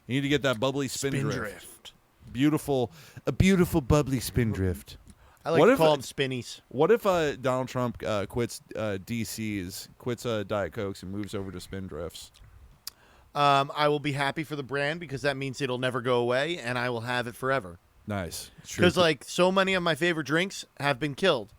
You need to get that bubbly Spindrift. A beautiful bubbly Spindrift. I like What to if call it- them spinnies. What if Donald Trump quits DCs, quits Diet Cokes, and moves over to Spindrifts? I will be happy for the brand because that means it'll never go away, and I will have it forever. Nice. Because like so many of my favorite drinks have been killed,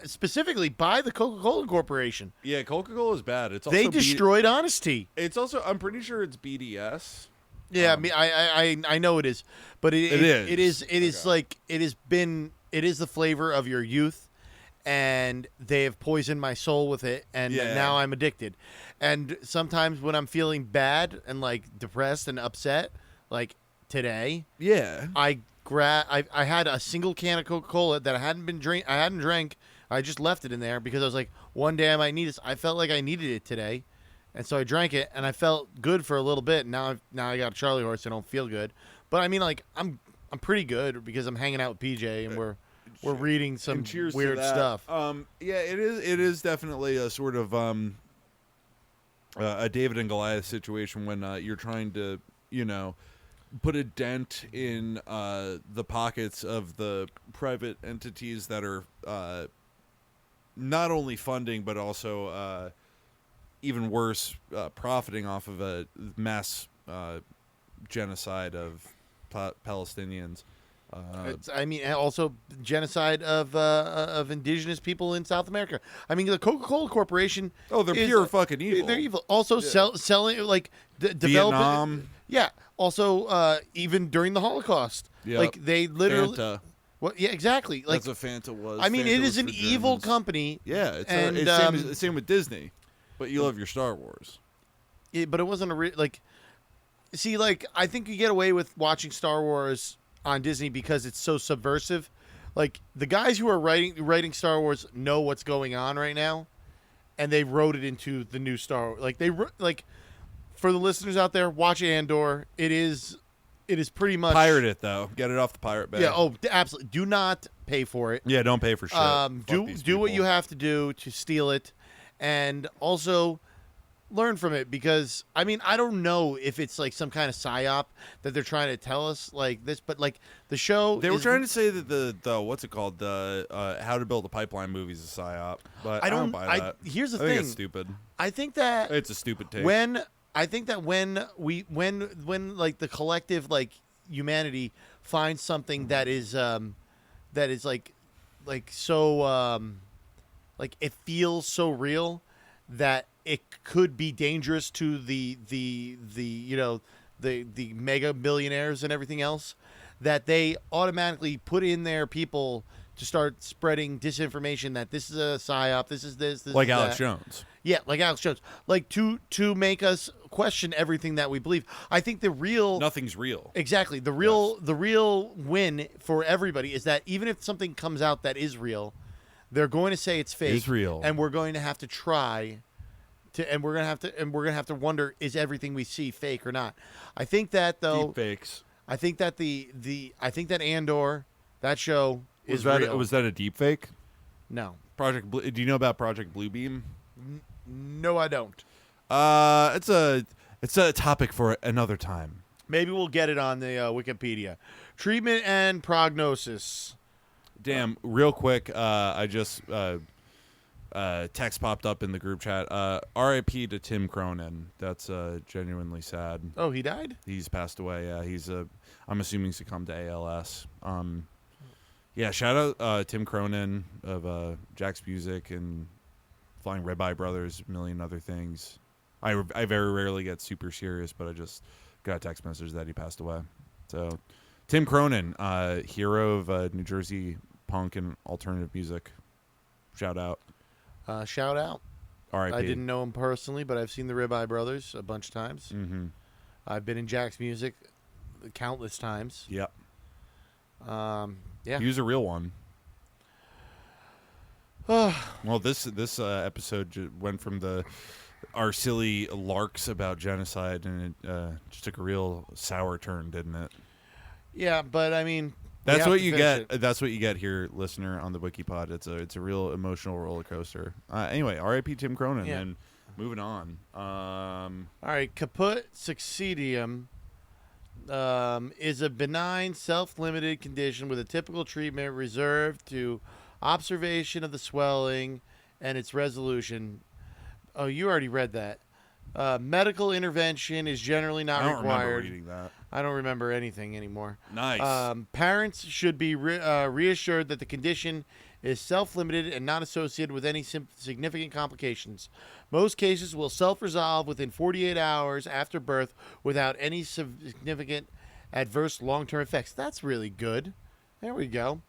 specifically by the Coca-Cola Corporation. Yeah, Coca-Cola is bad. It's also They destroyed honesty. It's also. I'm pretty sure it's BDS. Yeah, I know it is, but it is like it is the flavor of your youth, and they have poisoned my soul with it, and now I'm addicted. And sometimes when I'm feeling bad and like depressed and upset, like today, Yeah. I had a single can of Coca-Cola that I hadn't drank. I just left it in there because I was like, one day I might need this. I felt like I needed it today. And so I drank it, and I felt good for a little bit. Now I got a Charlie horse. I don't feel good, but I mean, like I'm pretty good because I'm hanging out with PJ and we're reading some cheers to weird that. stuff. Yeah, it is definitely a sort of a David and Goliath situation when you're trying to put a dent in the pockets of the private entities that are not only funding but also even worse, profiting off of a mass genocide of Palestinians. Also genocide of indigenous people in South America. I mean, the Coca-Cola Corporation. Oh, they're pure fucking evil. They're evil. Also, selling like developing. Vietnam. Yeah. Also, even during the Holocaust, Yep. like they literally. Fanta. Well, yeah, exactly. Like, That's what Fanta was. I mean, Fanta it was is an for evil Germans. company. Yeah, it's same with Disney, but you love your Star Wars. But it wasn't I think you get away with watching Star Wars on Disney because it's so subversive. Like the guys who are writing Star Wars know what's going on right now, and they wrote it into the new Star Wars. Like for the listeners out there, watch Andor. It is pretty much Pirate it though. Get it off the Pirate Bay. Yeah. Oh, absolutely. Do not pay for it. Yeah, don't pay for shit. Fuck these Do what people. you have to do to steal it, and also learn from it, because I mean, I don't know if it's like some kind of psyop that they're trying to tell us like this, but like the show They were trying to say that the what's it called, the How to Build a Pipeline movie is a psyop, but I don't buy that. Here's the I think thing. it's stupid. I think that It's a stupid take. when like the collective like humanity finds something that is like so like it feels so real that it could be dangerous to the you know the mega billionaires and everything else, that they automatically put in their people to start spreading disinformation that this is a psyop, this is like is Alex that. Jones. Yeah, like Alex Jones, like to make us question everything that we believe. I think the real Nothing's real. exactly the real win for everybody is that even if something comes out that is real, they're going to say it's fake. It's real. And we're going to have to try to, and we're gonna have to wonder, is everything we see fake or not? I think that though. Deep fakes. I think that I think that Andor, that show is real. Was that a deep fake? No. Project Blue, do you know about Project Bluebeam? No, I don't. It's a topic for another time. Maybe we'll get it on the Wikipedia. Treatment and prognosis. Damn, real quick, I just text popped up in the group chat. R.I.P. to Tim Cronin. That's genuinely sad. Oh, he died? He's passed away. Yeah, I'm assuming succumbed to ALS. Yeah, shout out Tim Cronin of Jack's Music and Flying Red-Eye Brothers, a million other things. I very rarely get super serious, but I just got a text message that he passed away. So, Tim Cronin, hero of New Jersey punk and alternative music. Shout out. Shout out. R.I.P. I didn't know him personally, but I've seen the Rib-Eye Brothers a bunch of times. Mm-hmm. I've been in Jack's Music countless times. Yep. Yeah. He was a real one. Well, this episode went from our silly larks about genocide, and it just took a real sour turn, didn't it? Yeah, but I mean, that's what you get. That's what you get here, listener, on the WikiPod. It's a real emotional roller coaster. Anyway, R.I.P. Tim Cronin, Yeah. and moving on. All right, Caput Succedaneum is a benign, self-limited condition with a typical treatment reserved to observation of the swelling and its resolution. Oh, you already read that. Medical intervention is generally not required. I don't remember reading that. I don't remember anything anymore. Nice. Parents should be reassured that the condition is self-limited and not associated with any significant complications. Most cases will self-resolve within 48 hours after birth without any significant adverse long-term effects. That's really good. There we go.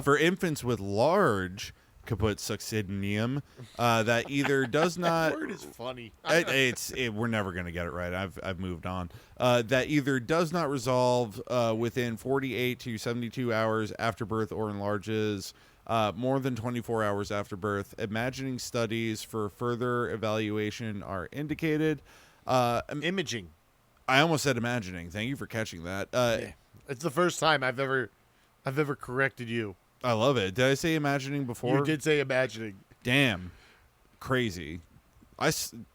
For infants with large Caput Succedaneum, that either does not. That word is funny. We're never going to get it right. I've moved on. That either does not resolve within 48 to 72 hours after birth or enlarges more than 24 hours after birth. Imagining studies for further evaluation are indicated. Imaging. I almost said imagining. Thank you for catching that. Yeah. It's the first time I've ever corrected you. I love it. Did I say imagining before? You did say imagining. Damn. Crazy.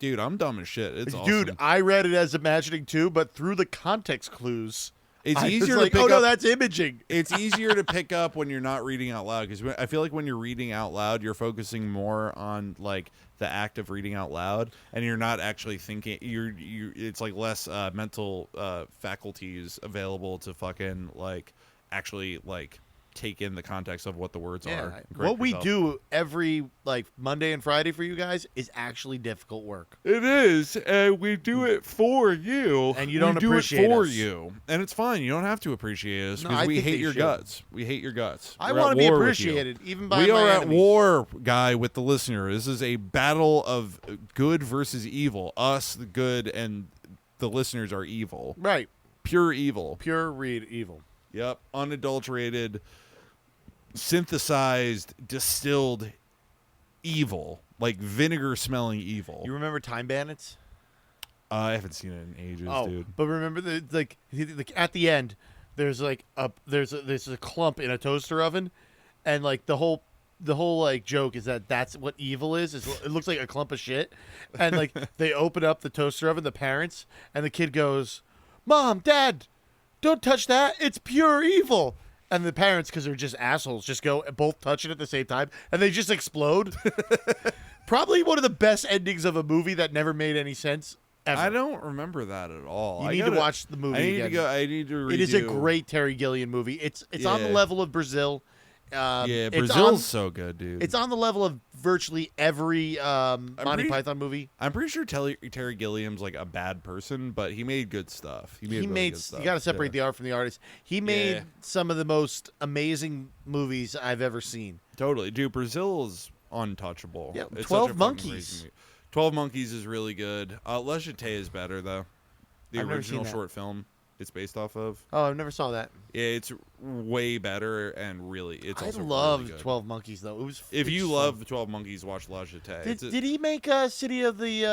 Dude, I'm dumb as shit. It's awesome. Dude, I read it as imagining too, but through the context clues, it's I easier was to pick oh no, up. that's imaging. It's easier to pick up when you're not reading out loud, because I feel like when you're reading out loud, you're focusing more on like the act of reading out loud, and you're not actually thinking. It's like less mental faculties available to fucking like actually like take in the context of what the words are. What we do every like Monday and Friday for you guys is actually difficult work. It is, and we do it for you, and you don't do appreciate it for us. you, and it's fine. You don't have to appreciate us, No, because I we think hate they your should. guts. We hate your guts. I want to be appreciated, even by we my are at enemies. war, guy, with the listener. This is a battle of good versus evil. Us, the good, and the listeners are evil. Right. Pure evil. Pure read evil. Yep. Unadulterated, synthesized, distilled evil, like vinegar smelling evil. You remember Time Bandits? I haven't seen it in ages, dude. But remember like at the end, there's like there's a clump in a toaster oven, and like the whole the whole like joke is that that's what evil is it looks like a clump of shit, and like they open up the toaster oven, the parents, and the kid goes, "Mom, Dad, don't touch that, it's pure evil." And the parents, because they're just assholes, just go and both touch it at the same time, and they just explode. Probably one of the best endings of a movie that never made any sense ever. I don't remember that at all. You need to watch the movie again. I need to redo. It is a great Terry Gilliam movie. It's on the level of Brazil. Brazil's so good, dude. It's on the level of virtually every Monty Python movie. I'm pretty sure Terry Gilliam's like a bad person, but he made good stuff. He made good stuff. You got to separate the art from the artist. He made some of the most amazing movies I've ever seen. Totally, dude. Brazil is untouchable. Yeah, it's 12 Monkeys. 12 Monkeys is really good. Le Jeté is better though. The I've never original seen that. short film it's based off of. Oh, I never saw that. Yeah, it's way better and really it's I also loved really good. 12 Monkeys though. If you fun. love 12 Monkeys, watch La Jetée. Did he make City of the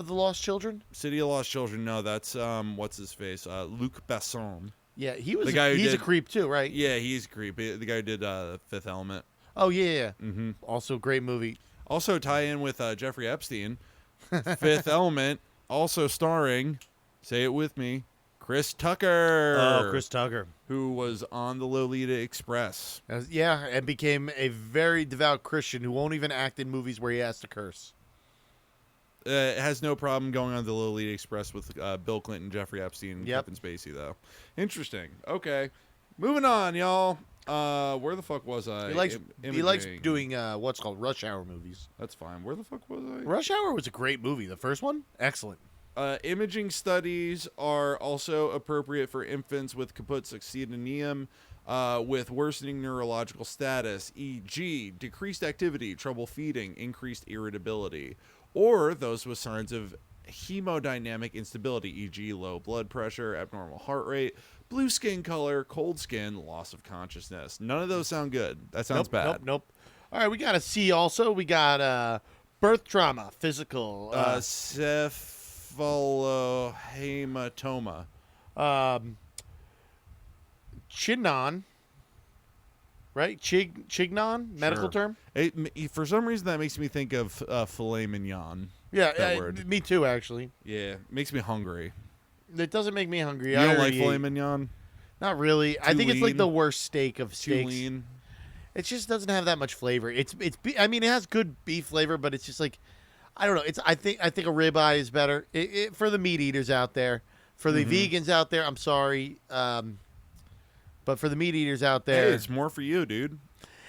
Lost Children? City of Lost Children? No, that's what's his face? Luc Besson. Yeah, he was. The guy who he's did, a creep too, right? Yeah, he's a creep. The guy who did Fifth Element. Oh yeah. Mm-hmm. Also, great movie. Also tie in with Jeffrey Epstein. Fifth Element, also starring, say it with me, Chris Tucker. Oh, Chris Tucker, who was on the Lolita Express. And became a very devout Christian who won't even act in movies where he has to curse. Has no problem going on the Lolita Express with Bill Clinton, Jeffrey Epstein, and Yep. Kevin Spacey, though. Interesting. Okay. Moving on, y'all. Where the fuck was I? He likes doing what's called Rush Hour movies. That's fine. Where the fuck was I? Rush Hour was a great movie. The first one, excellent. Imaging studies are also appropriate for infants with Caput Succedaneum with worsening neurological status, e.g., decreased activity, trouble feeding, increased irritability, or those with signs of hemodynamic instability, e.g., low blood pressure, abnormal heart rate, blue skin color, cold skin, loss of consciousness. None of those sound good. That sounds bad. Nope. All right, we got a C also. We got birth trauma, physical. Cephalohematoma. Chignon. Right? Chignon? Medical term? For some reason, that makes me think of filet mignon. Yeah, that word. Me too, actually. Yeah, makes me hungry. It doesn't make me hungry. You don't like filet mignon? Not really. I think it's like the worst steak of steaks. Too lean? It just doesn't have that much flavor. I mean, it has good beef flavor, but it's just like, I don't know. I think a ribeye is better for the meat eaters out there. For the vegans out there, I'm sorry, but for the meat eaters out there, hey, it's more for you, dude.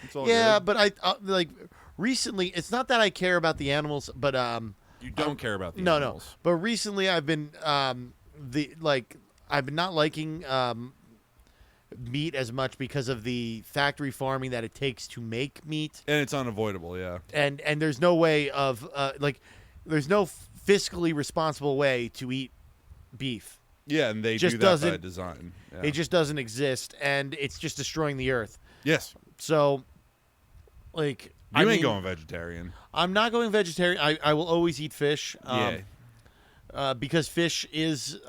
It's all good. But I like recently. It's not that I care about the animals, but you don't care about the animals. No. But recently, I've been I've been not liking meat as much because of the factory farming that it takes to make meat, and it's unavoidable. Yeah, and there's no way of there's no fiscally responsible way to eat beef. Yeah, and they just do that by design. Yeah. It just doesn't exist, and it's just destroying the earth. Yes. So, like, you ain't going vegetarian. I'm not going vegetarian. I will always eat fish. Because fish is,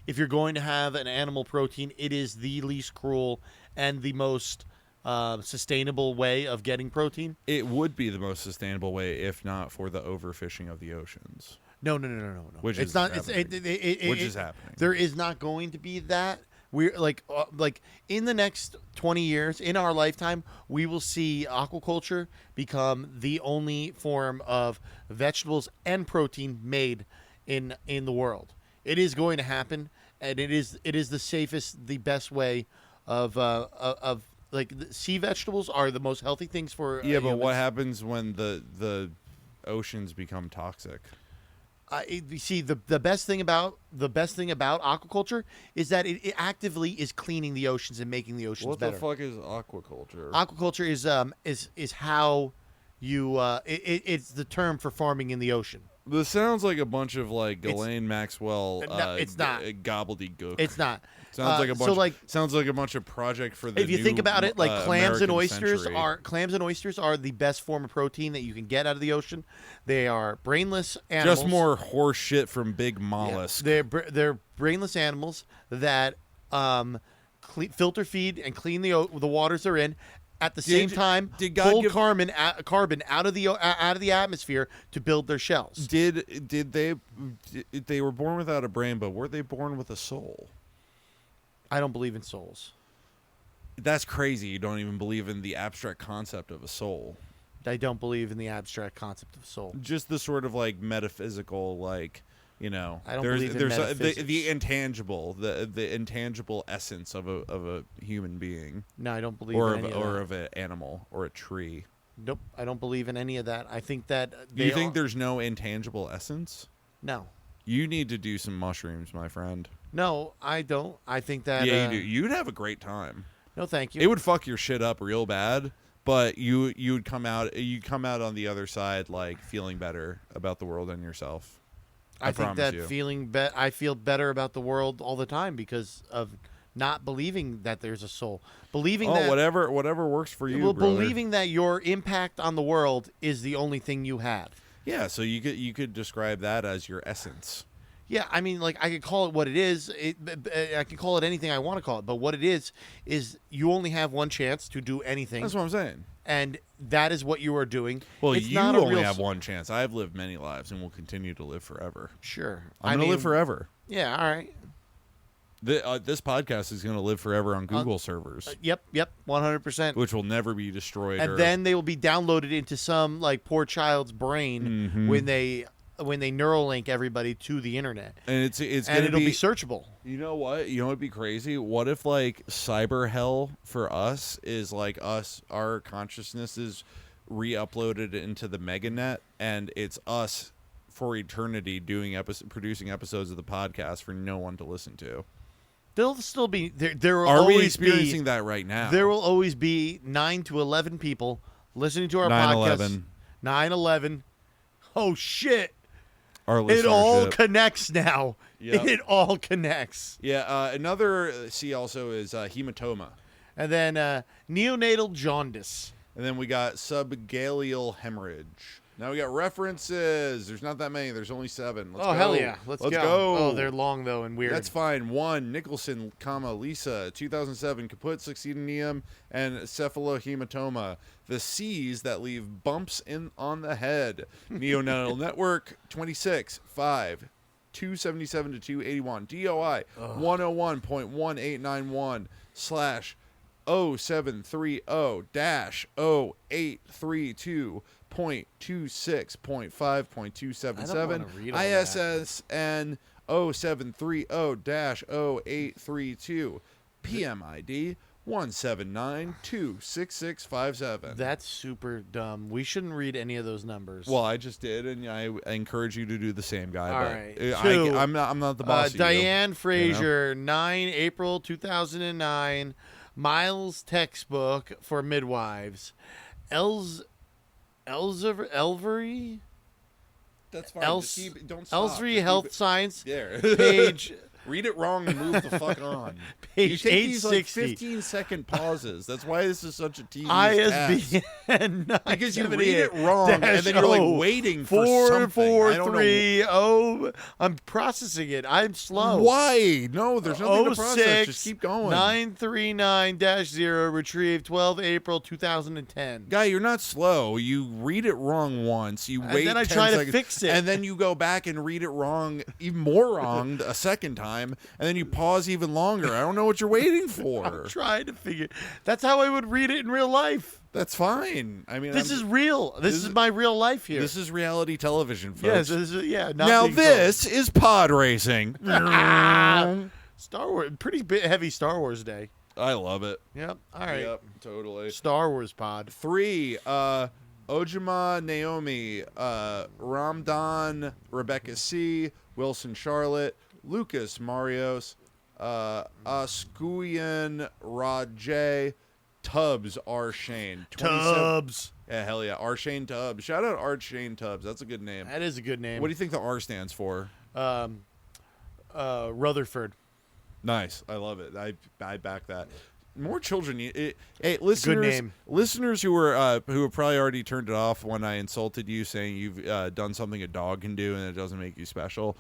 if you're going to have an animal protein, it is the least cruel and the most sustainable way of getting protein. It would be the most sustainable way if not for the overfishing of the oceans. No. Which it's is not. happening. Which is happening. There is not going to be that. We're like in the next 20 years, in our lifetime, we will see aquaculture become the only form of vegetables and protein made in the world. It is going to happen, and it is the safest, the best way of like sea vegetables are the most healthy things for but humans. what happens when the oceans become toxic? You see, the best thing about aquaculture is that it actively is cleaning the oceans and making the oceans better. What the fuck is aquaculture? Aquaculture is how you it's the term for farming in the ocean. This sounds like a bunch of like Ghislaine Maxwell. No, it's not Gobbledygook. It's not. Sounds like a bunch. Sounds like a bunch of project for the. If you think about it, like clams and oysters century. are the best form of protein that you can get out of the ocean. They are brainless animals. Just more horse shit from big mollusks. Yeah, they're brainless animals that filter feed and clean the waters they're in, at the same time did God pull give- carbon out of the atmosphere to build their shells. Did they were born without a brain, but were they born with a soul? I don't believe in souls. That's crazy. You don't even believe in the abstract concept of a soul. I don't believe in the abstract concept of soul. Just the sort of like metaphysical, like, you know, I don't believe in metaphysics. The intangible, the intangible essence of a human being, No, I don't believe or in any of that. of an animal or a tree. Nope, I don't believe in any of that. I think that You think there's no intangible essence? No. You need to do some mushrooms, my friend. No, I don't. I think that Yeah, you do. You'd have a great time. No, thank you. It would fuck your shit up real bad, but you would come out on the other side like feeling better about the world and yourself. I think that you. I feel better about the world all the time because of not believing that there's a soul. Believing that whatever works for you. Well, brother. believing that your impact on the world is the only thing you have. Yeah, so you could describe that as your essence. Yeah, I mean, like, I could call it what it is. I can call it anything I want to call it. But what it is you only have one chance to do anything. That's what I'm saying. And that is what you are doing. Well, it's you not a only real have one chance. I've lived many lives and will continue to live forever. Sure. I'm going to live forever. Yeah, all right. This podcast is going to live forever on Google servers. Yep, 100%. Which will never be destroyed. And then they will be downloaded into some, like, poor child's brain when they Neuralink everybody to the internet, and it'll be searchable. You know what? You know what'd be crazy? What if like cyber hell for us is like our consciousness is re-uploaded into the meganet, and it's us for eternity producing episodes of the podcast for no one to listen to. There'll still be there. Will Are always we experiencing that right now? There will always be 9 to 11 people listening to our 9/11. podcast. 9/11. Oh shit. Our It all listenership. connects now. Yep. It all connects. Yeah, another C also is hematoma. And then neonatal jaundice. And then we got subgaleal hemorrhage. Now we got references. There's not that many. There's only 7. Let's go. Hell yeah. Let's go. Oh, they're long, though, and weird. That's fine. 1, Nicholson, Lisa, 2007, Caput, Succedaneum, and cephalohematoma. The C's that leave bumps on the head. Neonatal Network, 26, 5, 277 to 281. DOI, 101.1891 / 0730-083.26.5.277 ISSN 0730-0832 PMID 179-26657. That's super dumb. We shouldn't read any of those numbers. Well, I just did, and I encourage you to do the same, guy. All but right. I'm not the boss of you. Diane Frazier, 9 April 2009. Miles textbook for midwives. Elvery? That's fine. Don't stop. Elsery Health Science. There. Page. Read it wrong and move the fuck on. Page You take these like 860. 15-second pauses. That's why this is such a tedious task. ISBN Because you read it wrong and then you're like waiting for something. I don't know. 4430. I'm processing it. I'm slow. Why? No, there's nothing to process. Just keep going. 939-0 retrieved 12 April 2010. Guy, you're not slow. You read it wrong once. You wait then I 10 try to seconds, fix it. and then you go back and read it wrong, even more wrong, a second time, and then you pause even longer. I don't know what you're waiting for. I'm trying to figure. That's how I would read it in real life. That's fine. I mean, This is real. This is my real life here. This is reality television, folks. Yes, this is, yeah. Not Now being this is pod racing. Star Wars, pretty heavy Star Wars day. I love it. Yep. All right. Yep, totally. Star Wars pod. 3, Ojima Naomi, Ramdan Rebecca C, Wilson Charlotte, Lucas Marios, Askuyan Rod J, Tubbs R. Shane. Tubbs. Yeah, hell yeah. R. Shane Tubbs. Shout out R. Shane Tubbs. That's a good name. That is a good name. What do you think the R stands for? Rutherford. Nice. I love it. I back that. More children. Hey, listeners, name. listeners who have probably already turned it off when I insulted you, saying you've done something a dog can do and it doesn't make you special.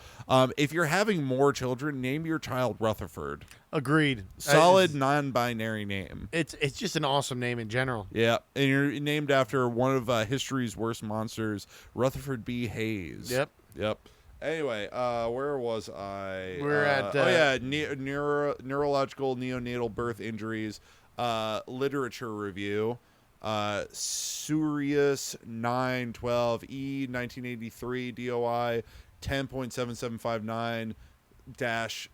If you're having more children, name your child Rutherford. Agreed. Solid non-binary name. It's just an awesome name in general. Yeah, and you're named after one of history's worst monsters, Rutherford B. Hayes. Yep. Anyway, where was I? We're at neurological neonatal birth injuries, literature review, Surius 912E 1983 DOI 10.7759 slash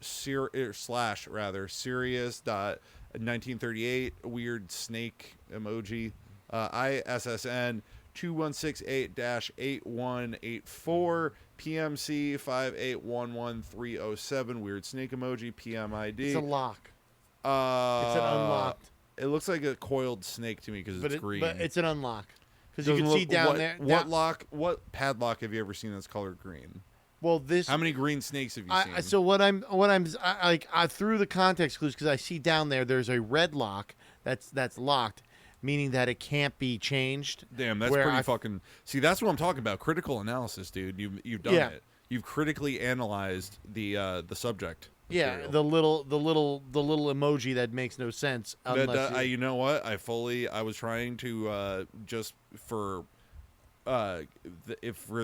Sirius dot 1938 weird snake emoji, ISSN 2168-8184 PMC 5811307 weird snake emoji PMID. It's a lock. It's an unlocked. It looks like a coiled snake to me because it's green. But it's an unlock because you can see down there. What padlock have you ever seen that's colored green? Well, how many green snakes have you seen? So I through the context clues because I see down there's a red lock that's locked, meaning that it can't be changed. Damn, that's pretty fucking. See, that's what I'm talking about. Critical analysis, dude. You've done it. You've critically analyzed the subject. Yeah, material. the little emoji that makes no sense. You know what? I was trying to just for for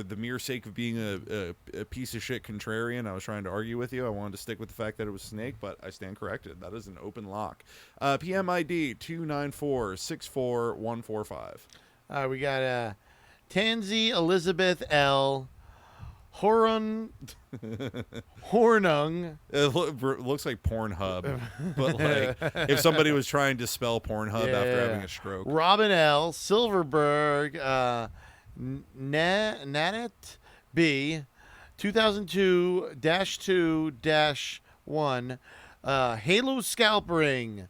the mere sake of being a piece of shit contrarian, I was trying to argue with you. I wanted to stick with the fact that it was snake, but I stand corrected. That is an open lock. PMID 294644145. We got Tansy Elizabeth L. Hornung. It looks like Pornhub, but like if somebody was trying to spell Pornhub after having a stroke. Robin L. Silverberg. Nanette B. 2002-2-1. Halo Scalp Ring.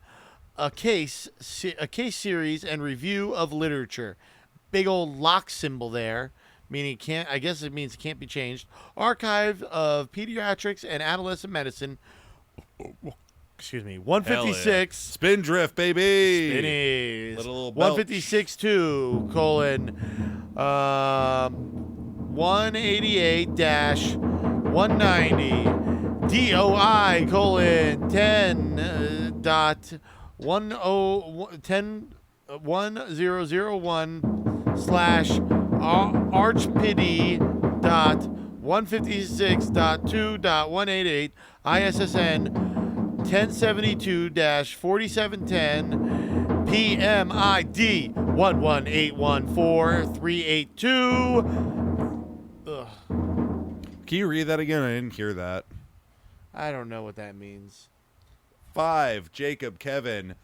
A case series and review of literature. Big old lock symbol there. Meaning I guess it means it can't be changed. Archive of Pediatrics and Adolescent Medicine. Excuse me. 156. Yeah. Spindrift, baby. Spinnies. Little 156.2 colon 188-190 DOI colon 10.1001 slash archpity dot 156.2.188 ISSN 1072-4710 PMID 11814-382. Can you read that again? I didn't hear that. I don't know what that means. 5 Jacob Kevin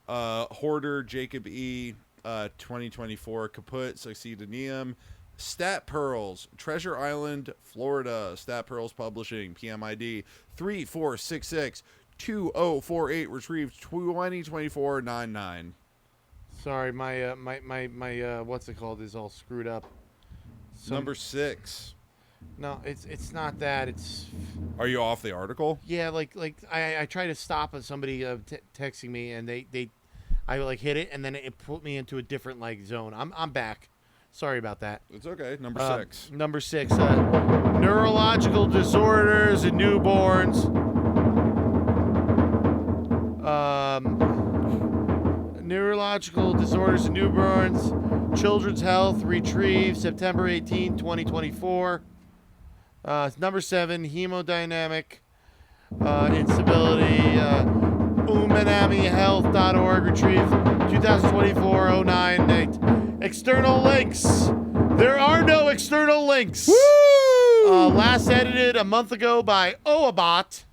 Hoarder Jacob E 2024 Caput Succedaneum Stat Pearls Treasure Island Florida Stat Pearls Publishing PMID 3466-2048 retrieved 2024-99. Sorry, my what's it called is all screwed up. Number 6. No, it's not that. It's. Are you off the article? Yeah, like I try to stop somebody texting me and I like hit it and then it put me into a different like zone. I'm back. Sorry about that. It's okay. Number 6. Number 6. Neurological disorders in newborns. Neurological disorders in newborns. Children's Health retrieved September 18, 2024. Number 7. Hemodynamic instability. Umanamihealth.org retrieved 2024-09. External links. There are no external links. Woo! Last edited a month ago by Oabot.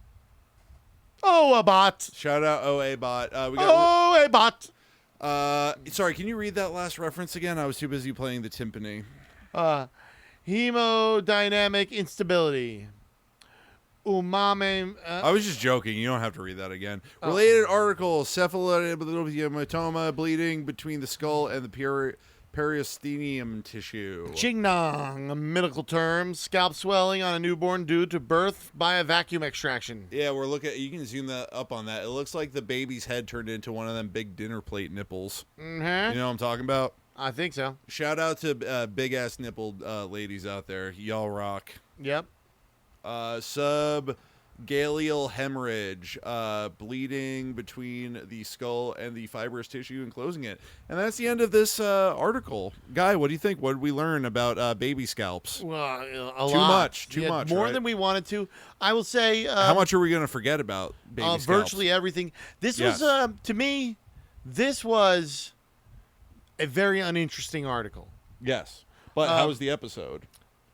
Shout out OABot. Oabot. Sorry, can you read that last reference again? I was too busy playing the timpani. Hemodynamic instability. Umame. I was just joking. You don't have to read that again. Related articles: cephalohematoma, bleeding between the skull and the Periosteum tissue. Qingnong, a medical term, scalp swelling on a newborn due to birth by a vacuum extraction. Yeah, we're looking. You can zoom that up on that. It looks like the baby's head turned into one of them big dinner plate nipples. Mm-hmm. You know what I'm talking about? I think so. Shout out to big ass nippled ladies out there. Y'all rock. Yep. Subgaleal hemorrhage, bleeding between the skull and the fibrous tissue enclosing it. And that's the end of this article. Guy, what do you think? What did we learn about baby scalps? Well, Too much. Too Yeah, much. More right? than we wanted to. I will say. How much are we going to forget about baby scalps? Virtually everything. This Yes. was, to me, this was a very uninteresting article. Yes. But how was the episode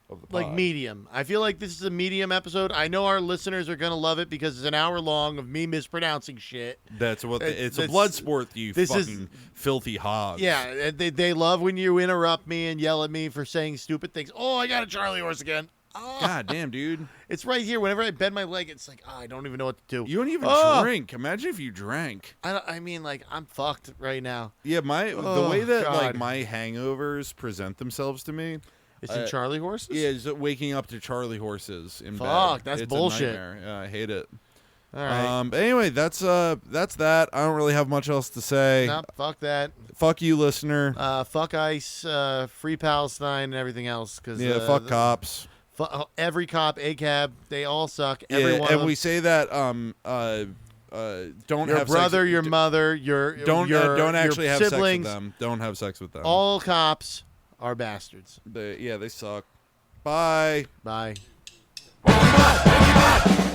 of the pod? Like medium. I feel like this is a medium episode. I know our listeners are going to love it because it's an hour long of me mispronouncing shit. That's what it's a blood sport, you fucking filthy hogs. Yeah, and they love when you interrupt me and yell at me for saying stupid things. Oh, I got a Charlie horse again. Oh. God damn, dude. It's right here. Whenever I bend my leg, it's like, I don't even know what to do. You don't even drink. Imagine if you drank. I mean, like, I'm fucked right now. Yeah, the way that like my hangovers present themselves to me. It's in Charlie horses? Yeah, just waking up to Charlie horses in bed. Fuck, that's it's bullshit. A nightmare. Yeah, I hate it. All right. But anyway, that's that. I don't really have much else to say. Nah, fuck that. Fuck you, listener. Fuck ICE, Free Palestine, and everything else. Cause, fuck cops. Every cop, ACAB, they all suck. Every one of and them. we say that don't your have brother, sex, your mother, don't actually your have siblings, sex with them. Don't have sex with them. All cops are bastards. They suck. Bye. Bye. Walk him up,